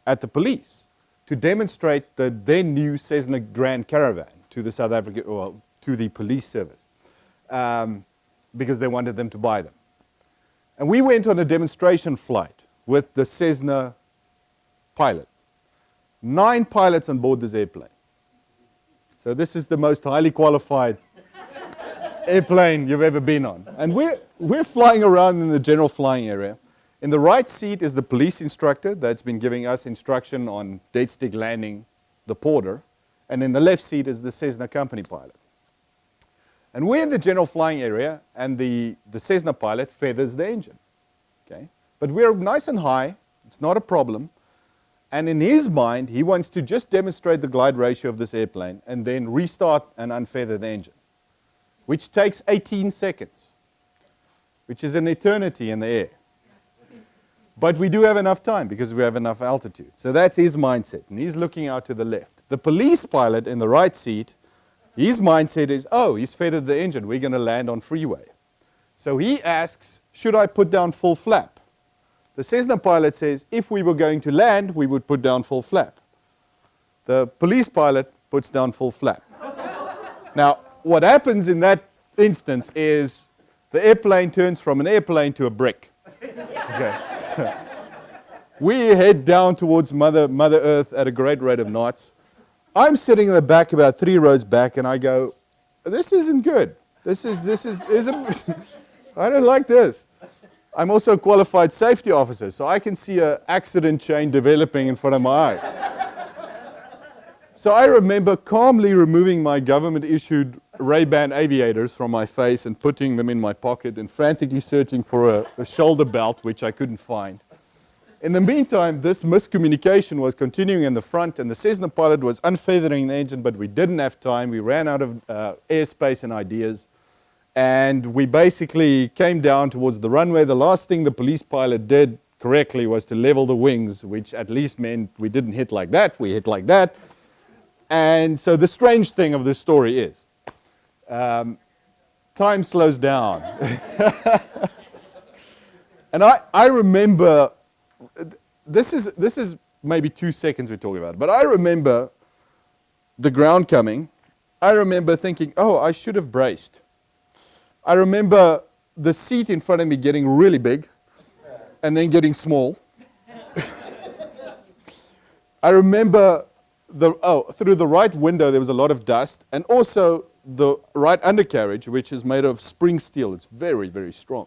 at the police to demonstrate the then new Cessna Grand Caravan to the South African, well, to the police service, because they wanted them to buy them. And we went on a demonstration flight with the Cessna pilot. 9 pilots on board this airplane. So this is the most highly qualified airplane you've ever been on. And we're flying around in the general flying area. In the right seat is the police instructor that's been giving us instruction on dead stick landing the Porter. And in the left seat is the Cessna company pilot. And we're in the general flying area, and the Cessna pilot feathers the engine. Okay? But we're nice and high. It's not a problem. And in his mind, he wants to just demonstrate the glide ratio of this airplane and then restart and unfeather the engine, which takes 18 seconds, which is an eternity in the air. But we do have enough time because we have enough altitude. So that's his mindset, and he's looking out to the left. The police pilot in the right seat, his mindset is, oh, he's feathered the engine. We're going to land on Freeway. So he asks, should I put down full flap? The Cessna pilot says, if we were going to land, we would put down full flap. The police pilot puts down full flap. Now, what happens in that instance is the airplane turns from an airplane to a brick. Okay. We head down towards Mother Earth at a great rate of knots. I'm sitting in the back, about 3 rows back, and I go, this isn't good. This is I don't like this. I'm also a qualified safety officer, so I can see an accident chain developing in front of my eyes. So I remember calmly removing my government-issued Ray-Ban aviators from my face and putting them in my pocket and frantically searching for a shoulder belt, which I couldn't find. In the meantime, this miscommunication was continuing in the front, and the Cessna pilot was unfeathering the engine, but we didn't have time. We ran out of airspace and ideas, and we basically came down towards the runway. The last thing the police pilot did correctly was to level the wings, which at least meant we didn't hit like that, we hit like that. And so the strange thing of this story is, time slows down. And I remember, this is maybe 2 seconds we're talking about, but I remember the ground coming. I remember thinking, oh, I should have braced. I remember the seat in front of me getting really big and then getting small. I remember through the right window there was a lot of dust, and also the right undercarriage, which is made of spring steel. It's very, very strong,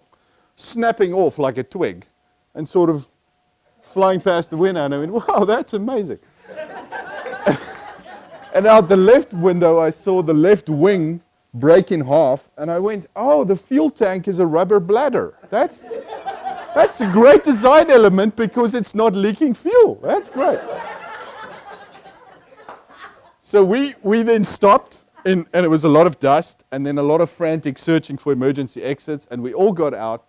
snapping off like a twig and sort of flying past the window. And I went, wow, that's amazing. And out the left window, I saw the left wing break in half, and I went, oh, the fuel tank is a rubber bladder. That's a great design element because it's not leaking fuel. That's great. So we then stopped, and it was a lot of dust, and then a lot of frantic searching for emergency exits, and we all got out.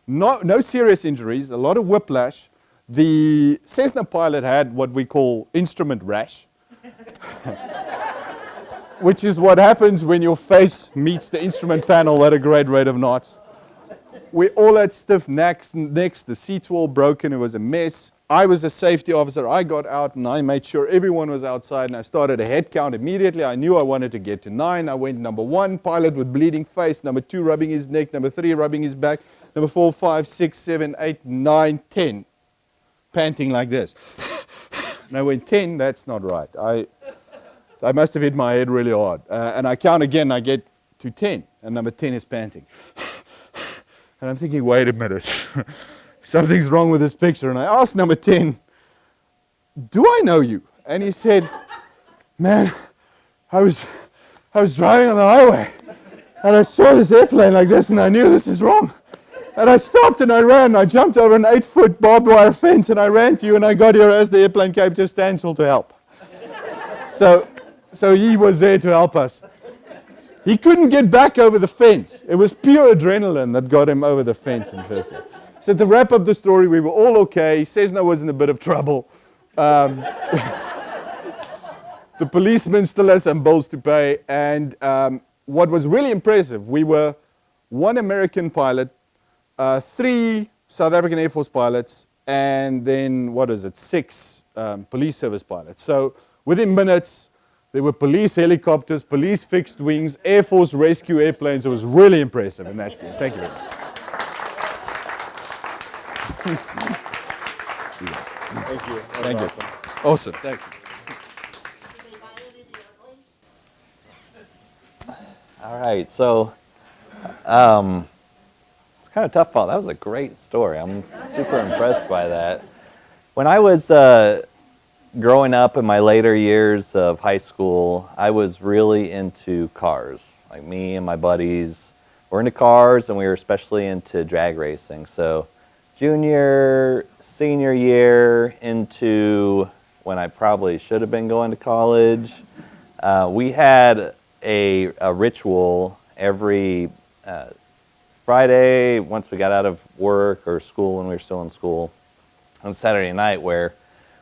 No serious injuries, a lot of whiplash. The Cessna pilot had what we call instrument rash, which is what happens when your face meets the instrument panel at a great rate of knots. We all had stiff necks, the seats were all broken, it was a mess. I was a safety officer. I got out and I made sure everyone was outside, and I started a head count immediately. I knew I wanted to get to 9. I went number 1, pilot with bleeding face, number 2, rubbing his neck, number 3, rubbing his back, number 4, 5, 6, 7, 8, 9, 10, panting like this. And I went 10, that's not right. I must have hit my head really hard. And I count again, I get to 10, and number 10 is panting. And I'm thinking, wait a minute. Something's wrong with this picture. And I asked number 10, do I know you? And he said, man, I was driving on the highway, and I saw this airplane like this, and I knew this is wrong. And I stopped and I ran. I jumped over an 8-foot barbed wire fence, and I ran to you, and I got here as the airplane came to a standstill to help. So he was there to help us. He couldn't get back over the fence. It was pure adrenaline that got him over the fence in the first place. So to wrap up the story, we were all okay. Cessna was in a bit of trouble. The policeman still has some bills to pay. And what was really impressive, we were 1 American pilot, 3 South African Air Force pilots, and then, 6 police service pilots. So within minutes, there were police helicopters, police fixed wings, Air Force rescue airplanes. It was really impressive, and that's it. Thank you very much. Thank you. Thank you. Awesome. Awesome. Thank you. All right, so it's kind of tough, Paul. That was a great story. I'm super impressed by that. When I was growing up in my later years of high school, I was really into cars. Like me and my buddies were into cars, and we were especially into drag racing. So junior, senior year into when I probably should have been going to college, we had a ritual every Friday once we got out of work or school when we were still in school on Saturday night where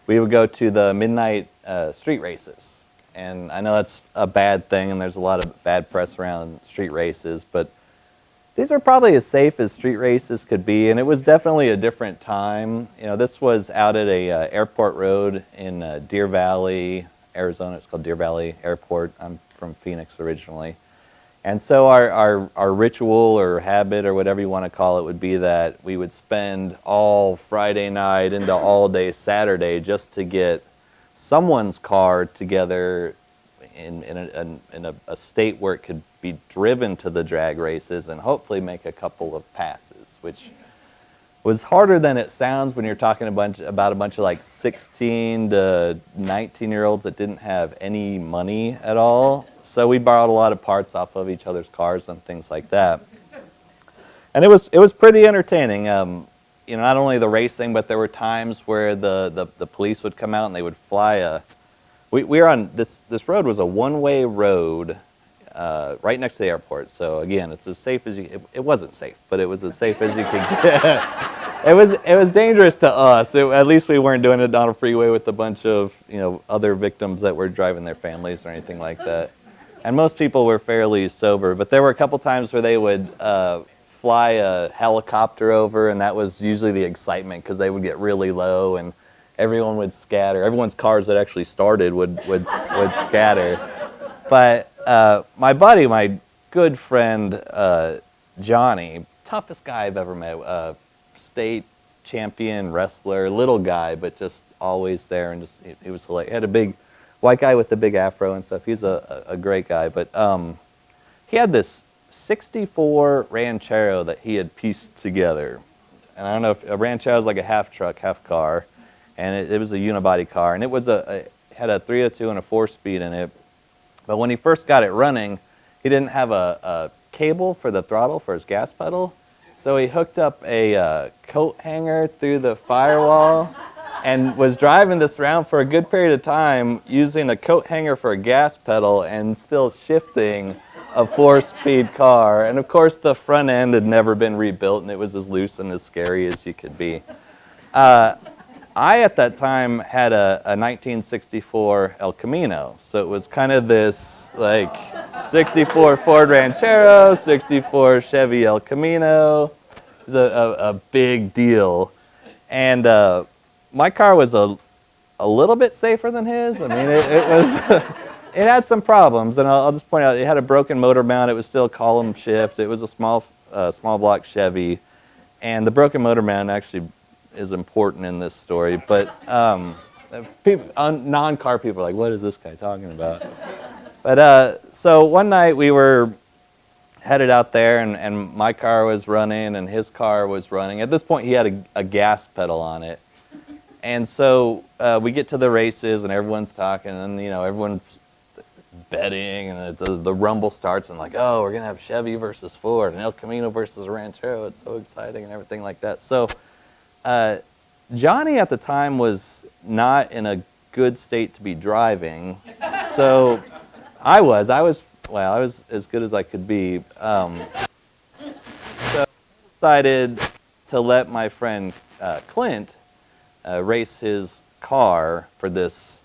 we would go to the midnight street races. And I know that's a bad thing, and there's a lot of bad press around street races, but these are probably as safe as street races could be, and it was definitely a different time. You know, this was out at a airport road in Deer Valley, Arizona. It's called Deer Valley Airport. I'm from Phoenix originally. And so our ritual or habit or whatever you want to call it would be that we would spend all Friday night into all day Saturday just to get someone's car together in a state where it could be driven to the drag races and hopefully make a couple of passes, which was harder than it sounds when you're talking about a bunch of like 16 to 19-year-olds that didn't have any money at all. So we borrowed a lot of parts off of each other's cars and things like that. And it was pretty entertaining. not only the racing, but there were times where the police would come out and they would fly we were on, this road was a one-way road right next to the airport. So again, it's as safe as it wasn't safe, but it was as safe as you could get. It was dangerous to us. At least we weren't doing it on a freeway with a bunch of, other victims that were driving their families or anything like that. And most people were fairly sober, but there were a couple times where they would fly a helicopter over, and that was usually the excitement because they would get really low and everyone would scatter. Everyone's cars that actually started would scatter. But my buddy, my good friend Johnny, toughest guy I've ever met, state champion wrestler, little guy, but just always there, and just he was hilarious. He had a big white guy with the big afro and stuff. He's a great guy, but he had this 64 Ranchero that he had pieced together. And I don't know if a Ranchero is like a half truck, half car, and it was a unibody car, and it was had a 302 and a 4-speed in it. But when he first got it running, he didn't have a cable for the throttle for his gas pedal, so he hooked up a coat hanger through the firewall and was driving this around for a good period of time using a coat hanger for a gas pedal and still shifting a 4-speed car. And of course the front end had never been rebuilt and it was as loose and as scary as you could be. I at that time had a 1964 El Camino, so it was kind of this like 64 Ford Ranchero, 64 Chevy El Camino. It was a big deal. And my car was a little bit safer than his. I mean, it was, it had some problems, and I'll just point out, it had a broken motor mount. It was still column shift. It was a small block Chevy, and the broken motor mount actually is important in this story. But non-car people are like, what is this guy talking about? But so one night we were headed out there, and my car was running and his car was running. At this point, he had a gas pedal on it. And so we get to the races and everyone's talking, and everyone's betting, and the rumble starts, and like, oh, we're gonna have Chevy versus Ford and El Camino versus Ranchero. It's so exciting and everything like that. So Johnny at the time was not in a good state to be driving, so I was as good as I could be. So I decided to let my friend Clint race his car for this,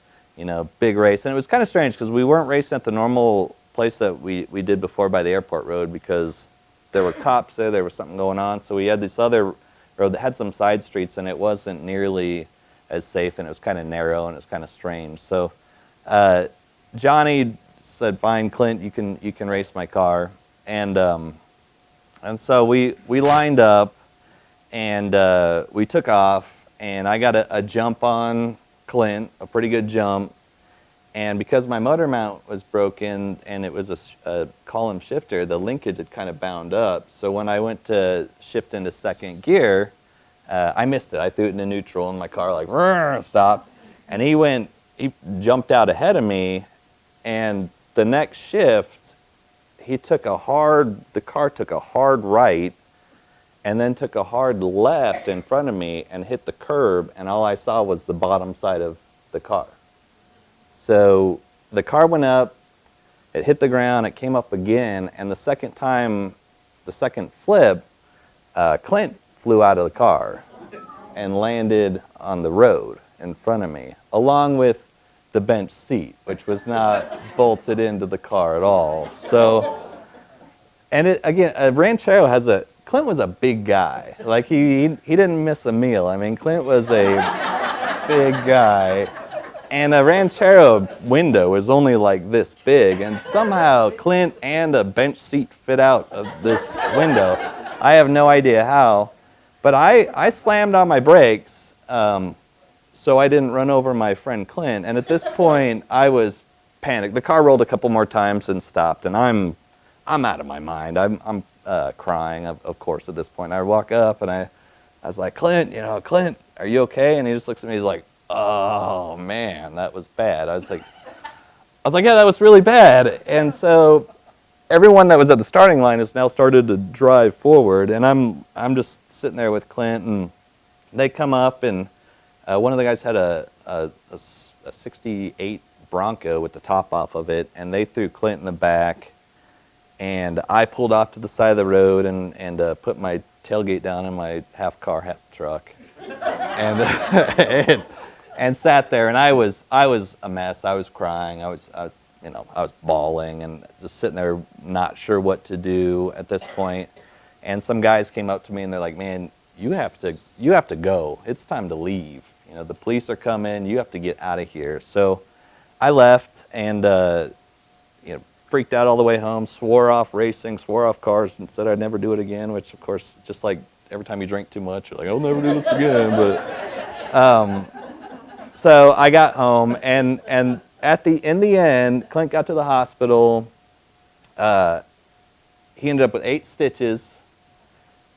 big race. And it was kind of strange because we weren't racing at the normal place that we did before by the airport road because there were cops there was something going on. So we had this other road that had some side streets, and it wasn't nearly as safe, and it was kind of narrow, and it was kind of strange. So Johnny said, fine, Clint, you can race my car. And so we lined up, and we took off, and I got a jump on Clint, a pretty good jump. And because my motor mount was broken and it was a column shifter, the linkage had kind of bound up. So when I went to shift into second gear, I missed it. I threw it into neutral, and my car like stopped. And he jumped out ahead of me, and the next shift, the car took a hard right, and then took a hard left in front of me and hit the curb, and all I saw was the bottom side of the car. So the car went up, it hit the ground, it came up again, and the second flip, Clint flew out of the car and landed on the road in front of me, along with the bench seat, which was not bolted into the car at all. So, and again, a Ranchero Clint was a big guy. Like he didn't miss a meal. I mean, Clint was a big guy. And a Ranchero window was only like this big, and somehow Clint and a bench seat fit out of this window. I have no idea how, but I slammed on my brakes so I didn't run over my friend Clint. And at this point, I was panicked. The car rolled a couple more times and stopped, and I'm out of my mind. I'm crying, of course, at this point. I walk up and I was like, Clint, are you okay? And he just looks at me. He's like, oh man, that was bad. I was like, yeah, that was really bad. And so everyone that was at the starting line has now started to drive forward, and I'm just sitting there with Clint, and they come up, and one of the guys had a 68 Bronco with the top off of it, and they threw Clint in the back, and I pulled off to the side of the road and put my tailgate down in my half car, half truck, and and sat there, and I was a mess. I was crying. I was bawling and just sitting there, not sure what to do at this point. And some guys came up to me and they're like, "Man, you have to go. It's time to leave. You know, the police are coming. You have to get out of here." So I left and freaked out all the way home. Swore off racing, swore off cars, and said I'd never do it again. Which, of course, just like every time you drink too much, you're like, "I'll never do this again." But so I got home, and in the end, Clint got to the hospital. He ended up with 8 stitches,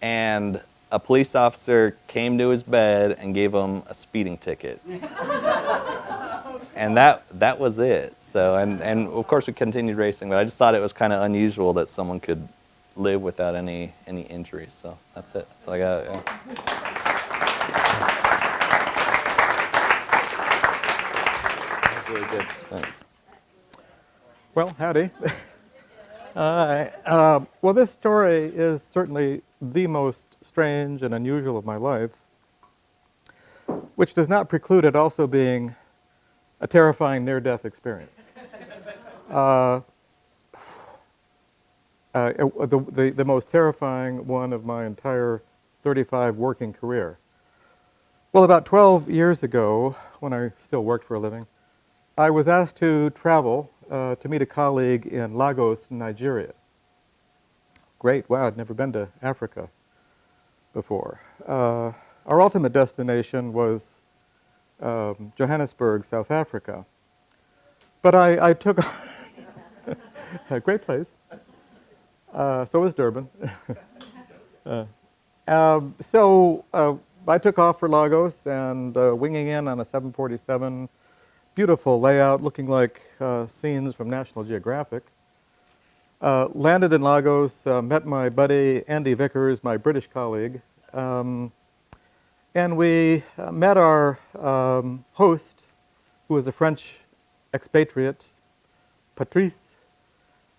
and a police officer came to his bed and gave him a speeding ticket. And that was it. So, and of course we continued racing, but I just thought it was kind of unusual that someone could live without any injuries. So that's it. So I got. That's really good. Thanks. Well, howdy. Well, this story is certainly the most strange and unusual of my life, which does not preclude it also being a terrifying near-death experience. The most terrifying one of my entire 35 working career. Well, about 12 years ago, when I still worked for a living, I was asked to travel to meet a colleague in Lagos, Nigeria. Great, wow, I'd never been to Africa before. Our ultimate destination was Johannesburg, South Africa. But I took a great place. So was Durban. So I took off for Lagos and winging in on a 747. Beautiful layout, looking like scenes from National Geographic. Landed in Lagos, met my buddy Andy Vickers, my British colleague, and we met our host, who was a French expatriate, Patrice,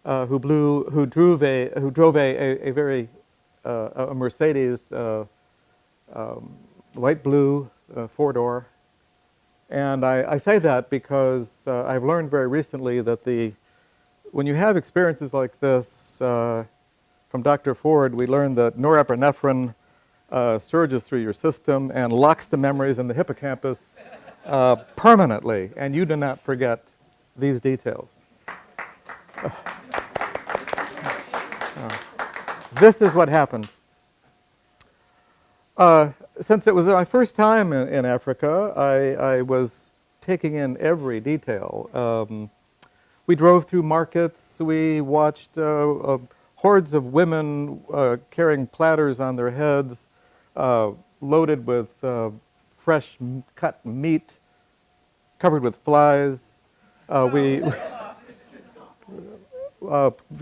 who drove a very a Mercedes light blue 4-door. And I say that because I've learned very recently that when you have experiences like this, from Dr. Ford, we learned that norepinephrine surges through your system and locks the memories in the hippocampus permanently, and you do not forget these details. This is what happened. Since it was my first time in Africa, I was taking in every detail. We drove through markets. We watched hordes of women carrying platters on their heads, loaded with fresh cut meat, covered with flies.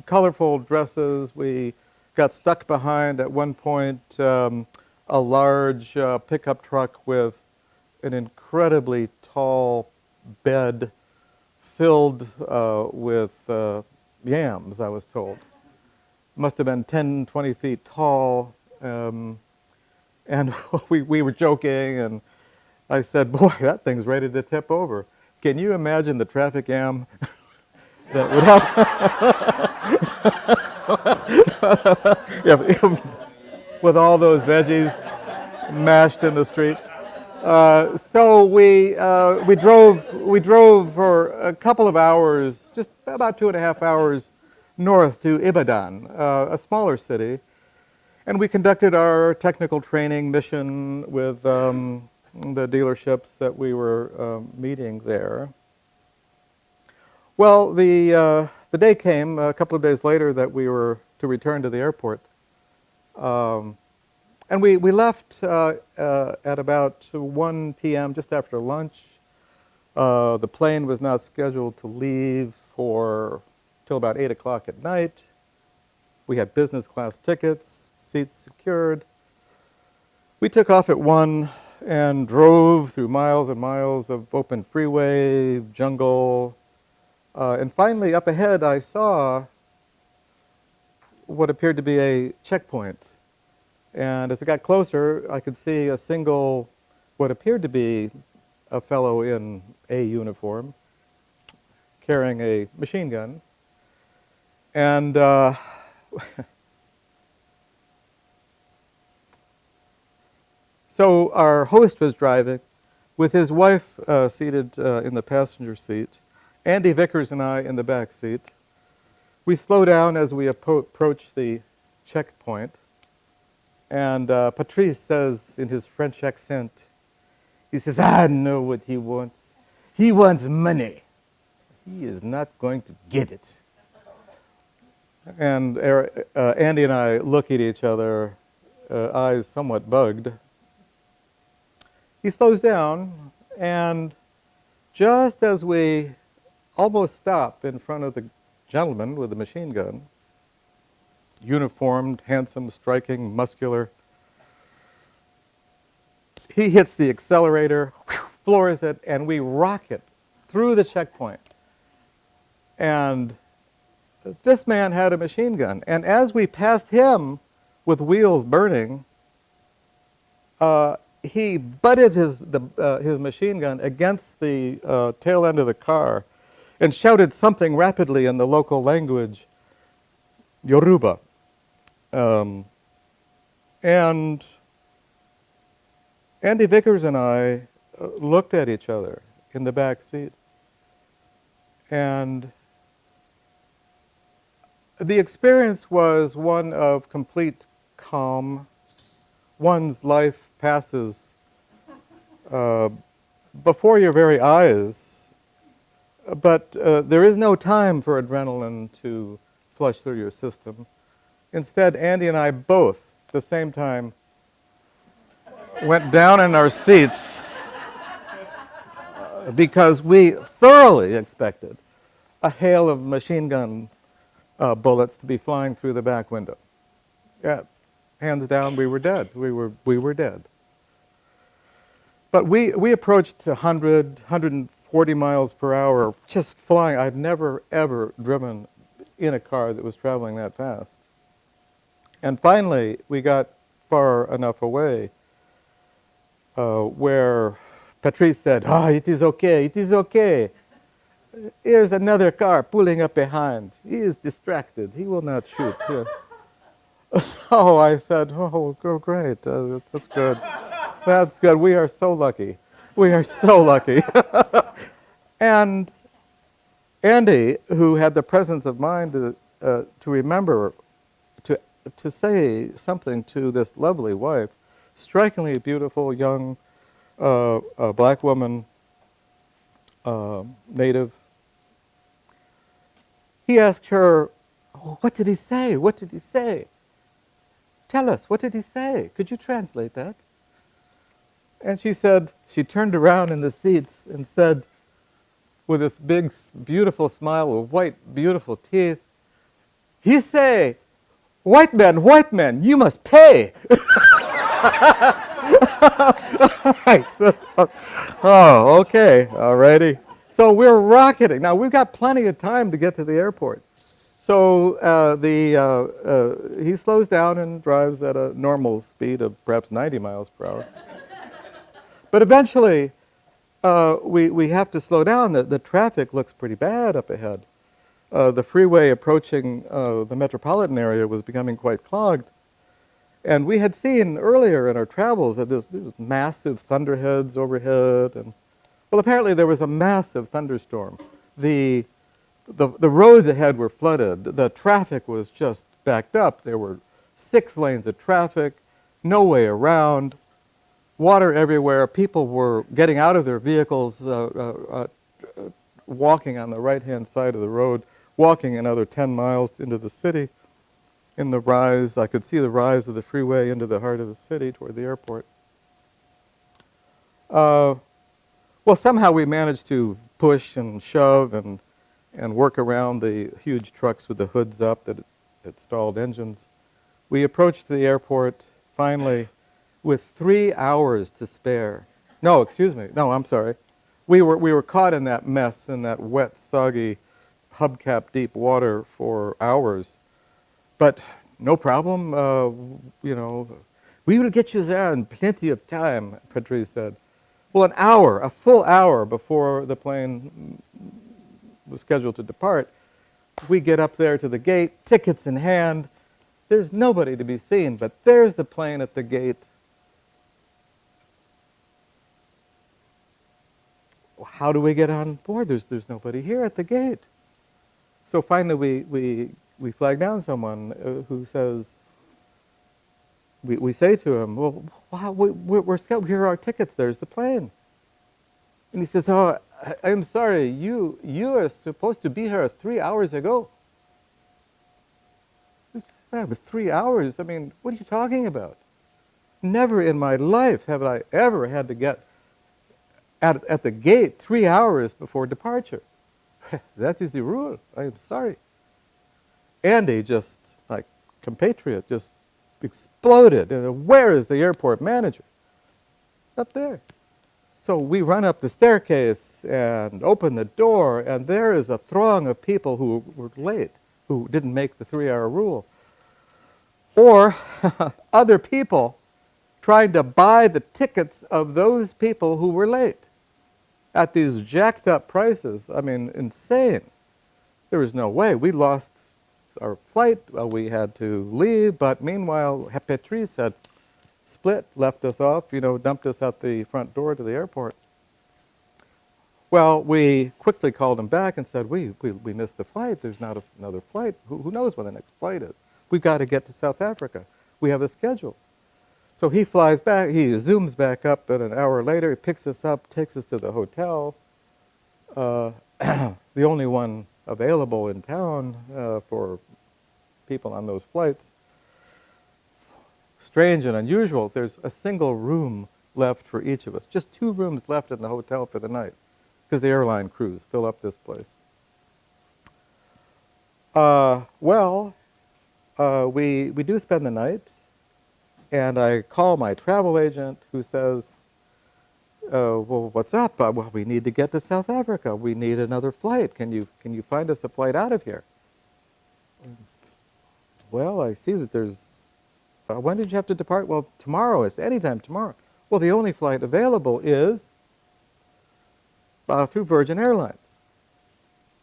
Colorful dresses. We got stuck behind, at one point, a large pickup truck with an incredibly tall bed filled with yams, I was told. Must have been 10, 20 feet tall. And we were joking, and I said, "Boy, that thing's ready to tip over." Can you imagine the traffic jam that would happen? With all those veggies mashed in the street. So we drove for a couple of hours, just about 2.5 hours north to Ibadan, a smaller city, and we conducted our technical training mission with the dealerships that we were meeting there. Well, the day came a couple of days later that we were to return to the airport. And we left at about 1 p.m., just after lunch. The plane was not scheduled to leave till about 8 o'clock at night. We had business class tickets, seats secured. We took off at 1, and drove through miles and miles of open freeway, jungle, and finally up ahead I saw what appeared to be a checkpoint. And as it got closer, I could see a single, what appeared to be a fellow in a uniform, carrying a machine gun. And so our host was driving with his wife seated in the passenger seat, Andy Vickers and I in the back seat. We slow down as we approach the checkpoint, and Patrice says in his French accent, he says, "I know what he wants. He wants money. He is not going to get it." And Andy and I look at each other, eyes somewhat bugged. He slows down, and just as we almost stop in front of the gentleman with the machine gun, uniformed, handsome, striking, muscular, he hits the accelerator, floors it, and we rocket through the checkpoint. And this man had a machine gun. And as we passed him with wheels burning, he butted his machine gun against the tail end of the car and shouted something rapidly in the local language, Yoruba. And Andy Vickers and I looked at each other in the back seat. And the experience was one of complete calm. One's life passes before your very eyes, but there is no time for adrenaline to flush through your system. Instead, Andy and I both, at the same time, went down in our seats because we thoroughly expected a hail of machine gun bullets to be flying through the back window. Yeah, hands down, we were dead. We were dead. But we approached 100, 140 miles per hour, just flying. I'd never, ever driven in a car that was traveling that fast. And finally, we got far enough away where Patrice said, it is okay, it is okay. Here's another car pulling up behind. He is distracted. He will not shoot. Yeah. So I said, oh, great. That's good. That's good. We are so lucky. We are so lucky. And Andy, who had the presence of mind to remember to say something to this lovely wife, strikingly beautiful young black woman, native. He asked her, what did he say? What did he say? Tell us, what did he say? Could you translate that? And she said, she turned around in the seats and said, with this big, beautiful smile with white, beautiful teeth, he say, white man, you must pay. I said, oh, okay, alrighty. So we're rocketing. Now, we've got plenty of time to get to the airport. So he slows down and drives at a normal speed of perhaps 90 miles per hour. But eventually, we have to slow down. The traffic looks pretty bad up ahead. The freeway approaching the metropolitan area was becoming quite clogged. And we had seen earlier in our travels that there was massive thunderheads overhead. And, well, apparently there was a massive thunderstorm. The roads ahead were flooded. The traffic was just backed up. There were 6 lanes of traffic, no way around, water everywhere. People were getting out of their vehicles, walking on the right-hand side of the road, walking another 10 miles into the city. In the rise, I could see the rise of the freeway into the heart of the city toward the airport. Well, somehow we managed to push and shove and work around the huge trucks with the hoods up that stalled engines. We approached the airport. Finally, with 3 hours to spare. No, excuse me. No, I'm sorry. We were caught in that mess, in that wet, soggy, hubcap deep water for hours. But no problem, you know, we will get you there in plenty of time, Patrice said. Well, an hour, a full hour before the plane was scheduled to depart, we get up there to the gate, tickets in hand. There's nobody to be seen, but there's the plane at the gate. Well, how do we get on board? There's nobody here at the gate. So finally we flag down someone who says, we say to him, well, wow, we're scheduled. Here are our tickets. There's the plane. And he says, oh, I'm sorry. You are supposed to be here 3 hours ago. Yeah, but 3 hours? I mean, what are you talking about? Never in my life have I ever had to get at the gate 3 hours before departure. That is the rule. I am sorry. Andy, just like compatriot, just exploded. And where is the airport manager? Up there. So we run up the staircase and open the door, and there is a throng of people who were late, who didn't make the 3-hour rule. Or other people trying to buy the tickets of those people who were late at these jacked up prices. I mean, insane. There was no way. We lost our flight. We had to leave, but meanwhile, Patrice had split, left us off, you know, dumped us out the front door to the airport. Well, we quickly called him back and said, we missed the flight. There's not another flight. Who knows when the next flight is? We've got to get to South Africa. We have a schedule. So he flies back, he zooms back up, and an hour later he picks us up, takes us to the hotel, the only one available in town for people on those flights. Strange and unusual, there's a single room left for each of us. Just 2 rooms left in the hotel for the night, because the airline crews fill up this place. We do spend the night, and I call my travel agent, who says, well, what's up? Well, we need to get to South Africa. We need another flight. Can you find us a flight out of here? Well, I see that there's... when did you have to depart? Well, tomorrow. It's anytime tomorrow. Well, the only flight available is through Virgin Airlines.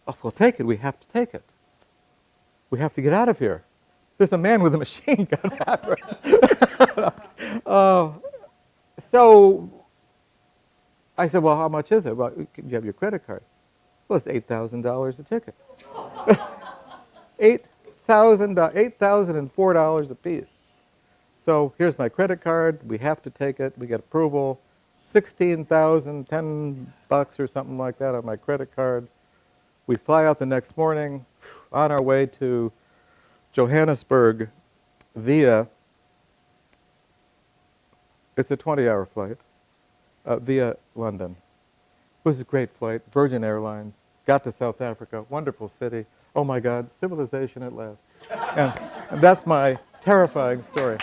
Oh, we'll take it. We have to take it. We have to get out of here. There's a man with a machine gun after us. So I said, well, how much is it? Well, you have your credit card. Well, it's $8,000 a ticket. $8,004 a piece. So here's my credit card. We have to take it. We get approval. $16,000, $10 or something like that on my credit card. We fly out the next morning on our way to Johannesburg via, it's a 20-hour flight, via London. It was a great flight, Virgin Airlines, got to South Africa, wonderful city. Oh my God, civilization at last. And that's my terrifying story.